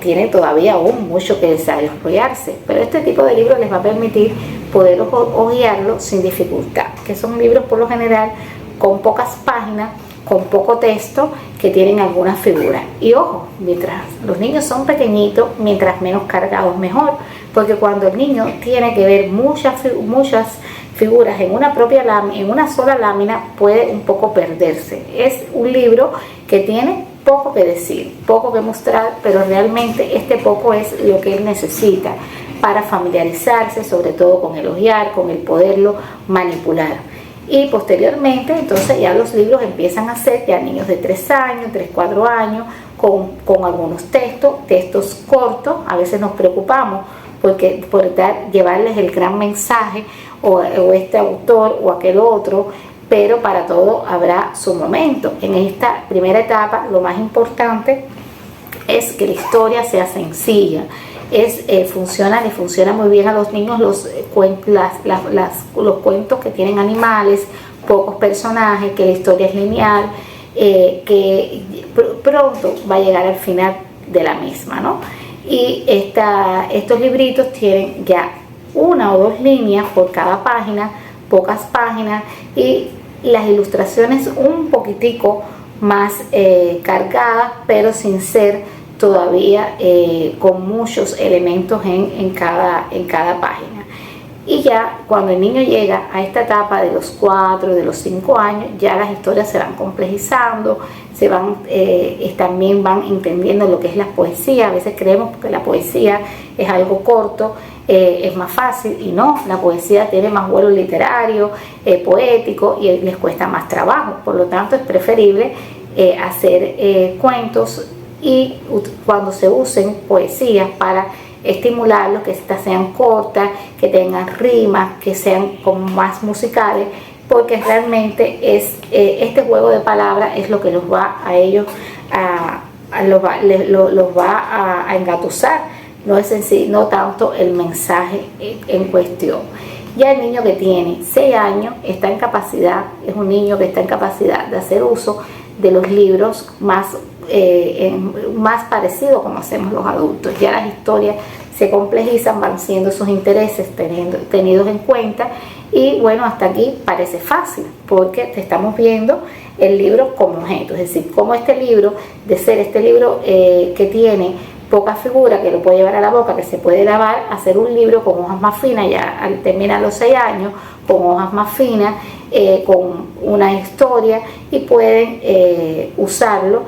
Speaker 4: tiene todavía aún mucho que desarrollarse, pero este tipo de libros les va a permitir poder hojearlo sin dificultad, que son libros por lo general con pocas páginas, con poco texto, que tienen algunas figuras. Y ojo, mientras los niños son pequeñitos, mientras menos cargados mejor, porque cuando el niño tiene que ver muchas figuras en una sola lámina, puede un poco perderse. Es un libro que tiene poco que decir, poco que mostrar, pero realmente este poco es lo que él necesita para familiarizarse, sobre todo con el hojear, con el poderlo manipular. Y posteriormente, entonces ya los libros empiezan a ser ya niños de 3 años, 3, 4 años, con algunos textos cortos. A veces nos preocupamos porque por llevarles el gran mensaje o este autor o aquel otro, pero para todo habrá su momento. En esta primera etapa lo más importante es que la historia sea sencilla. Le funciona muy bien a los niños los cuentos que tienen animales, pocos personajes, que la historia es lineal, que pronto va a llegar al final de la misma, ¿no? Y estos libritos tienen ya 1 o 2 líneas por cada página, pocas páginas, y las ilustraciones un poquitico más cargadas, pero sin ser todavía con muchos elementos en cada página. Y ya cuando el niño llega a esta etapa de los 4, de los 5 años, ya las historias se van complejizando, también van entendiendo lo que es la poesía. A veces creemos que la poesía es algo corto, es más fácil, y no, la poesía tiene más vuelo literario, poético, y les cuesta más trabajo. Por lo tanto, es preferible hacer cuentos, y cuando se usen poesías para estimularlos, que estas sean cortas, que tengan rimas, que sean como más musicales, porque realmente este juego de palabras es lo que los va a ellos los va a engatusar, no es no tanto el mensaje en cuestión. Ya el niño que tiene 6 años está en capacidad, es un niño que está en capacidad de hacer uso de los libros más parecido como hacemos los adultos. Ya las historias se complejizan, van siendo sus intereses tenidos en cuenta, y bueno, hasta aquí parece fácil porque te estamos viendo el libro como objeto, es decir, como este libro, de ser este libro que tiene poca figura, que lo puede llevar a la boca, que se puede lavar, hacer un libro con hojas más finas, ya al terminar los 6 años, con hojas más finas, con una historia, y pueden usarlo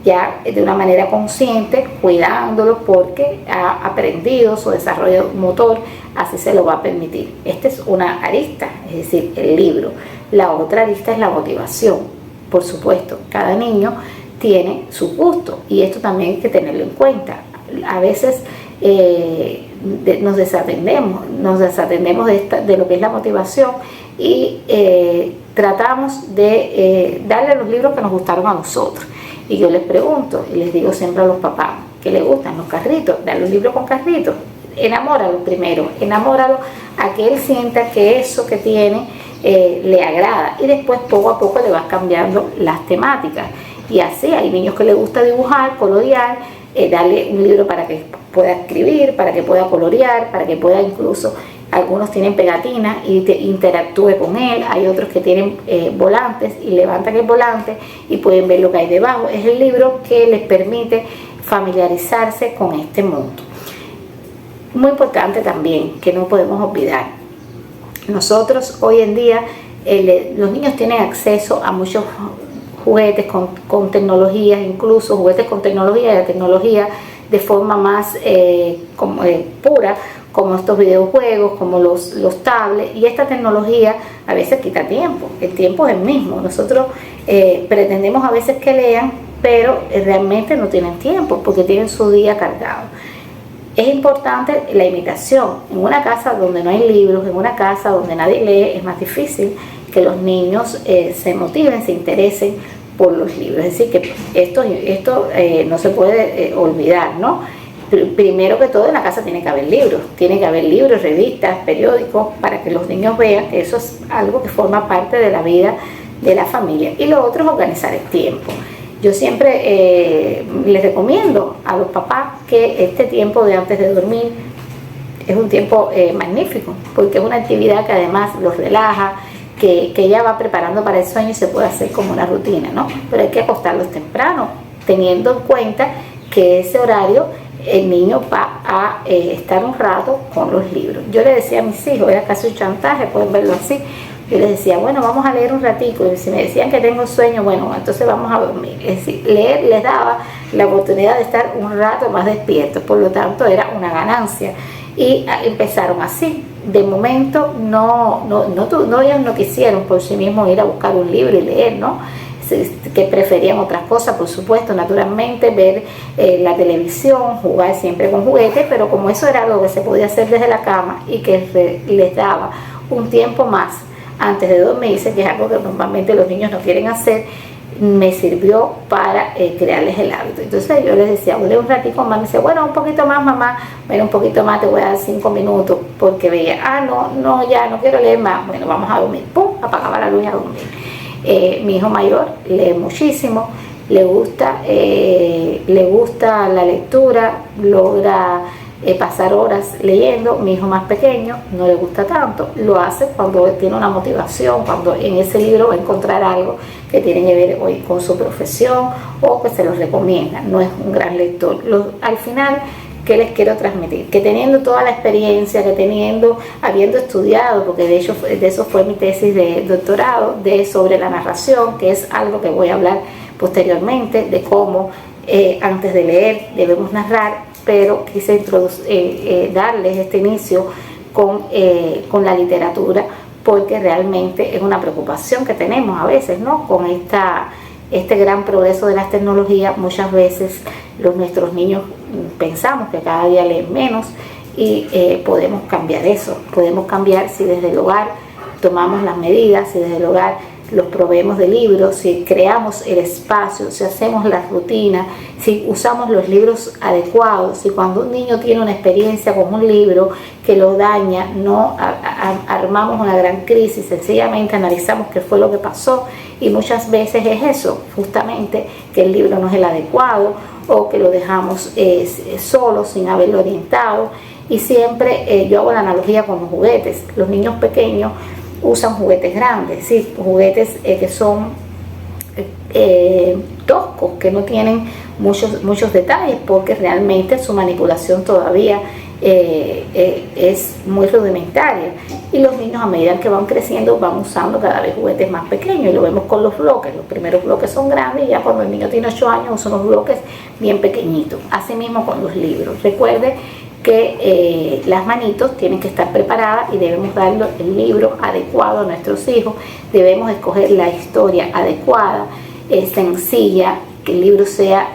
Speaker 4: ya de una manera consciente, cuidándolo, porque ha aprendido su desarrollo motor, así se lo va a permitir. Esta es una arista, es decir, el libro. La otra arista es la motivación. Por supuesto, cada niño tiene su gusto, y esto también hay que tenerlo en cuenta. A veces nos desatendemos de lo que es la motivación, y tratamos de darle los libros que nos gustaron a nosotros. Y yo les pregunto, y les digo siempre a los papás que les gustan los carritos, dale un libro con carritos, enamóralo primero, enamóralo a que él sienta que eso que tiene le agrada, y después poco a poco le vas cambiando las temáticas. Y así hay niños que les gusta dibujar, colorear, darle un libro para que pueda escribir, para que pueda colorear, para que pueda incluso, algunos tienen pegatinas y interactúe con él, hay otros que tienen volantes y levantan el volante y pueden ver lo que hay debajo. Es el libro que les permite familiarizarse con este mundo. Muy importante también, que no podemos olvidar, nosotros hoy en día, los niños tienen acceso a muchos juguetes con tecnologías, incluso juguetes con tecnología, de tecnología de forma más pura, como estos videojuegos, como los tablets, y esta tecnología a veces quita tiempo. El tiempo es el mismo. Nosotros pretendemos a veces que lean, pero realmente no tienen tiempo porque tienen su día cargado. Es importante la imitación. En una casa donde no hay libros, en una casa donde nadie lee, es más difícil que los niños se motiven, se interesen por los libros. Es decir, que esto no se puede olvidar, ¿no? Primero que todo, en la casa tiene que haber libros, revistas, periódicos, para que los niños vean que eso es algo que forma parte de la vida de la familia. Y lo otro es organizar el tiempo. Yo siempre les recomiendo a los papás que este tiempo de antes de dormir es un tiempo magnífico, porque es una actividad que además los relaja, que ella va preparando para el sueño y se puede hacer como una rutina, ¿no? Pero hay que acostarlos temprano, teniendo en cuenta que ese horario el niño va a estar un rato con los libros. Yo le decía a mis hijos, era casi un chantaje, pueden verlo así, yo les decía, bueno, vamos a leer un ratico, y si me decían que tengo sueño, bueno, entonces vamos a dormir. Es decir, leer les daba la oportunidad de estar un rato más despiertos, por lo tanto era una ganancia, y empezaron así. de momento no había noticieros por sí mismos ir a buscar un libro y leer, ¿no? Que preferían otras cosas, por supuesto, naturalmente, ver la televisión, jugar siempre con juguetes, pero como eso era algo que se podía hacer desde la cama y que les daba un tiempo más antes de dormirse, que es algo que normalmente los niños no quieren hacer, me sirvió para crearles el hábito. Entonces yo les decía, lee un ratico más, me decía, bueno, un poquito más, mamá, bueno, un poquito más, te voy a dar 5 minutos, porque veía, no, ya no quiero leer más, bueno, vamos a dormir, pum, apagaba la luz y a dormir. Mi hijo mayor lee muchísimo, le gusta la lectura, logra pasar horas leyendo. Mi hijo más pequeño no le gusta tanto, lo hace cuando tiene una motivación, cuando en ese libro va a encontrar algo que tiene que ver hoy con su profesión o que se los recomienda. No es un gran lector. Al final, ¿qué les quiero transmitir? Que teniendo toda la experiencia, habiendo estudiado, porque de hecho de eso fue mi tesis de doctorado, sobre la narración, que es algo que voy a hablar posteriormente, de cómo antes de leer debemos narrar, pero quise darles este inicio con la literatura, porque realmente es una preocupación que tenemos a veces, ¿no? Con este gran progreso de las tecnologías, muchas veces nuestros niños pensamos que cada día leen menos y podemos cambiar eso. Podemos cambiar si desde el hogar tomamos las medidas, si desde el hogar los proveemos de libros, si creamos el espacio, si hacemos las rutinas, si usamos los libros adecuados, si cuando un niño tiene una experiencia con un libro que lo daña, no armamos una gran crisis, sencillamente analizamos qué fue lo que pasó, y muchas veces es eso, justamente, que el libro no es el adecuado o que lo dejamos solo sin haberlo orientado. Y siempre yo hago la analogía con los juguetes. Los niños pequeños usan juguetes grandes, ¿sí? Juguetes que son toscos, que no tienen muchos detalles, porque realmente su manipulación todavía es muy rudimentaria, y los niños, a medida que van creciendo, van usando cada vez juguetes más pequeños, y lo vemos con los bloques. Los primeros bloques son grandes, y ya cuando el niño tiene 8 años usa unos bloques bien pequeñitos. Asimismo con los libros. Recuerde que las manitos tienen que estar preparadas y debemos darle el libro adecuado a nuestros hijos. Debemos escoger la historia adecuada, sencilla, que el libro sea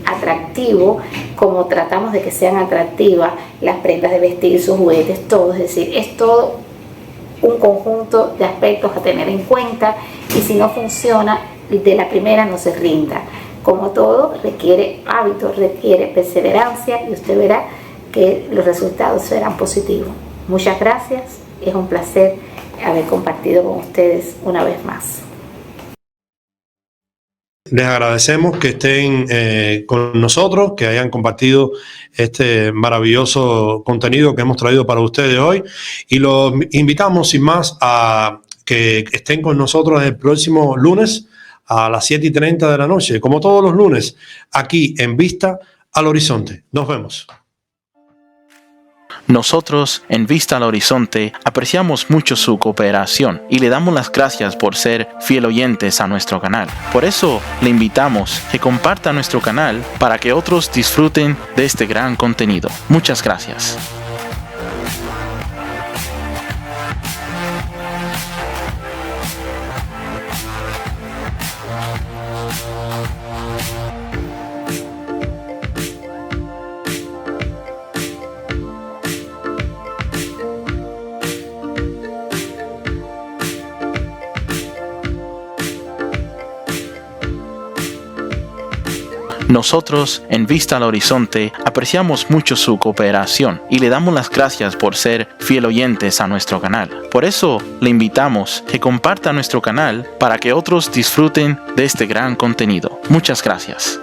Speaker 4: atractivo, como tratamos de que sean atractivas las prendas de vestir, sus juguetes, todo. Es decir, es todo un conjunto de aspectos a tener en cuenta, y si no funciona de la primera, no se rinda. Como todo, requiere hábito, requiere perseverancia, y usted verá que los resultados serán positivos. Muchas gracias, es un placer haber compartido con ustedes una vez más.
Speaker 2: Les agradecemos que estén con nosotros, que hayan compartido este maravilloso contenido que hemos traído para ustedes hoy, y los invitamos sin más a que estén con nosotros el próximo lunes a las 7:30 de la noche, como todos los lunes, aquí en Vista al Horizonte. Nos vemos.
Speaker 1: Nosotros, en Vista al Horizonte, apreciamos mucho su cooperación y le damos las gracias por ser fiel oyentes a nuestro canal. Por eso, le invitamos que comparta nuestro canal para que otros disfruten de este gran contenido. Muchas gracias. Nosotros, en Vista al Horizonte, apreciamos mucho su cooperación y le damos las gracias por ser fiel oyentes a nuestro canal. Por eso, le invitamos que comparta nuestro canal para que otros disfruten de este gran contenido. Muchas gracias.